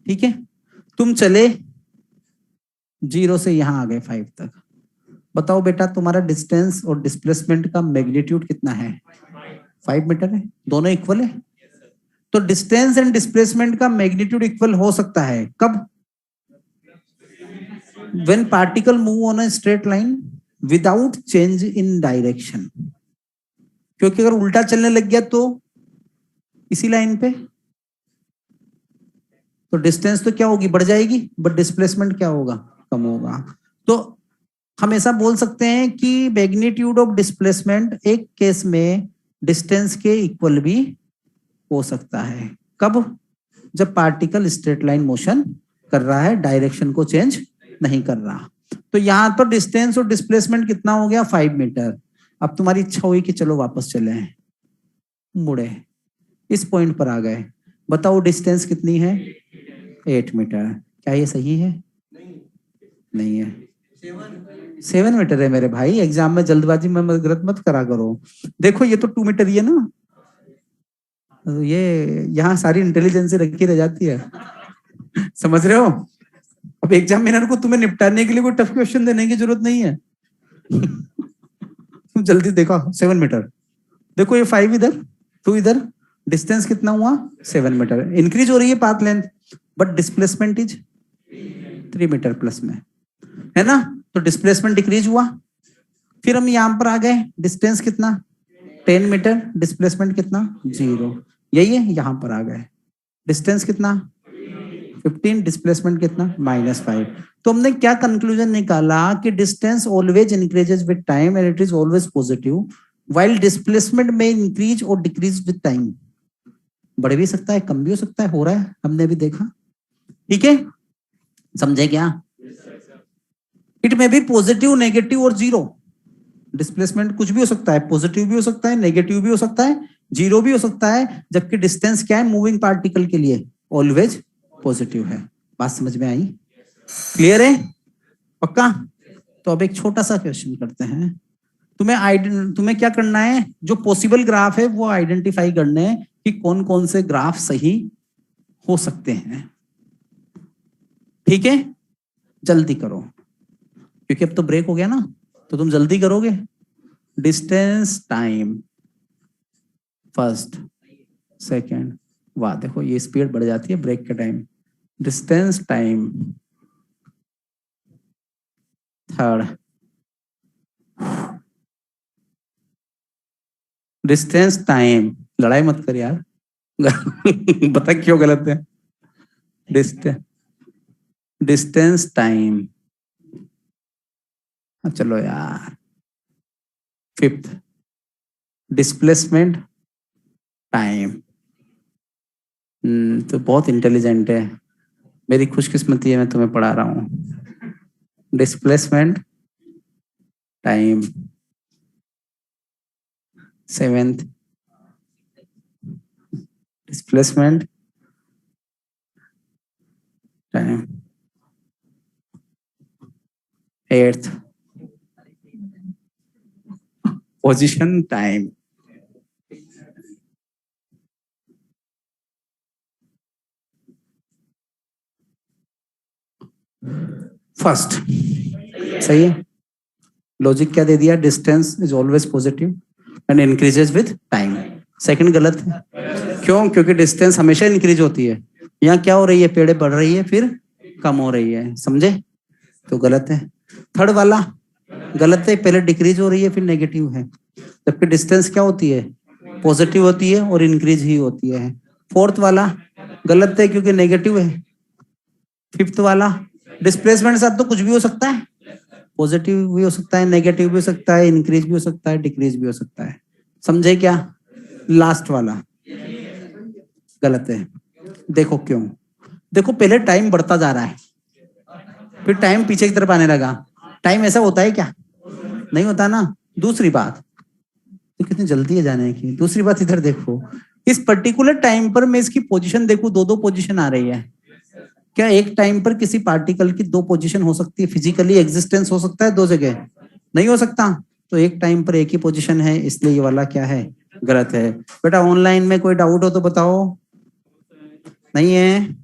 ठीक है, तुम चले 0 से यहां आ गए 5 तक। बताओ बेटा तुम्हारा डिस्टेंस और डिस्प्लेसमेंट का मैग्नीट्यूड कितना है? 5 मीटर है। दोनों इक्वल है। तो डिस्टेंस एंड डिस्प्लेसमेंट का मैग्नीट्यूड इक्वल हो सकता है कब? When particle move on a straight line without change in direction. क्योंकि अगर उल्टा चलने लग गया तो इसी लाइन पे, तो डिस्टेंस तो क्या होगी? बढ़ जाएगी, बट डिस्प्लेसमेंट क्या होगा? कम होगा। तो हम ऐसा बोल सकते हैं कि मैग्नीट्यूड ऑफ डिस्प्लेसमेंट एक केस में डिस्टेंस के इक्वल भी हो सकता है। कब? जब पार्टिकल स्ट्रेट लाइन मोशन कर रहा है, डायरेक्शन को चेंज नहीं कर रहा। तो यहां पर डिस्टेंस और डिस्प्लेसमेंट कितना हो गया? 5 मीटर। अब तुम्हारी इच्छा हुई कि चलो वापस चले, मुड़े इस पॉइंट पर आ गए। बताओ डिस्टेंस कितनी है? 8 मीटर। क्या ये सही है? नहीं है। 7 मीटर है मेरे भाई। एग्जाम में जल्दबाजी में गलत मत करा करो। देखो ये तो 2 मीटर ही है ना। ये यहाँ सारी इंटेलिजेंस रखी रह जाती है। समझ रहे हो? अब एग्जामिनर को तुम्हें निपटाने के लिए कोई टफ क्वेश्चन देने की जरूरत नहीं है। तुम जल्दी देखो 7 मीटर। देखो ये 5 इधर, 2 इधर, डिस्टेंस कितना हुआ? 7 मीटर। इंक्रीज हो रही है path length, but displacement is 3 meter plus में, है ना। तो डिस्प्लेसमेंट डिक्रीज हुआ। फिर हम यहां पर आ गए, डिस्टेंस कितना? 10 मीटर, डिस्प्लेसमेंट कितना? 0। यही है, यहां पर आ गए। डिस्टेंस कितना? 15, डिस्प्लेसमेंट कितना? -5। तो हमने क्या कंक्लूजन निकाला कि distance always increases with time and it is always positive, while displacement में इंक्रीज और डिक्रीज विद टाइम। बढ़ भी सकता है, कम भी हो सकता है, हो रहा है, हमने भी देखा। ठीक है, समझे क्या? इट में बी पॉजिटिव, नेगेटिव और 0। डिस्प्लेसमेंट कुछ भी हो सकता है, पॉजिटिव भी हो सकता है, नेगेटिव भी हो सकता है, 0 भी हो सकता है। जबकि डिस्टेंस क्या है मूविंग पार्टिकल के लिए? ऑलवेज पॉजिटिव है। बात समझ में आई? क्लियर है? पक्का? तो अब एक छोटा सा क्वेश्चन करते हैं। तुम्हें क्या करना है? जो पॉसिबल ग्राफ है वो आइडेंटिफाई करने हैं कि कौन कौन से ग्राफ सही हो सकते हैं। ठीक है, जल्दी करो क्योंकि अब तो ब्रेक हो गया ना, तो तुम जल्दी करोगे। Distance, time, first, second. वाह देखो ये स्पीड बढ़ जाती है ब्रेक के time. Distance time. Third distance time. लड़ाई मत कर यार। बता क्यों गलत है। Distance distance time. चलो यार। Fifth displacement time. तो बहुत इंटेलिजेंट है। मेरी खुशकिस्मती है मैं तुम्हें पढ़ा रहा हूँ। Displacement time. Seventh displacement time. Eighth position time. First सही है। लॉजिक क्या दे दिया, distance is always positive and increases with time. Second गलत है। क्यों? क्योंकि डिस्टेंस हमेशा इंक्रीज होती है। यहाँ क्या हो रही है, पेड़ बढ़ रही है फिर कम हो रही है, समझे? तो गलत है। थर्ड वाला गलत है, पहले डिक्रीज हो रही है फिर नेगेटिव है, जबकि डिस्टेंस क्या होती है, पॉजिटिव होती है और इंक्रीज ही होती है। फोर्थ वाला गलत है क्योंकि नेगेटिव है। फिफ्थ वाला डिस्प्लेसमेंट साथ तो कुछ भी हो सकता है, पॉजिटिव भी हो सकता है, नेगेटिव भी हो सकता है, इंक्रीज भी हो सकता है, डिक्रीज भी हो सकता है। समझे क्या? लास्ट वाला गलत है। देखो क्यों? देखो पहले टाइम बढ़ता जा रहा है, फिर टाइम पीछे की तरफ आने लगा। टाइम ऐसा होता है क्या? नहीं होता ना। दूसरी बात, तो कितनी जल्दी है जाने की। दूसरी बात इधर देखो, इस पर्टिकुलर टाइम पर मैं इसकी पोजीशन देखूं, दो पोजीशन आ रही है। क्या एक टाइम पर किसी पार्टिकल की दो पोजीशन हो सकती है? फिजिकली एग्जिस्टेंस हो सकता है दो जगह? नहीं हो सकता। तो एक टाइम पर एक ही पोजीशन है, इसलिए ये वाला क्या है, गलत है। बेटा ऑनलाइन में कोई डाउट हो तो बताओ। नहीं है?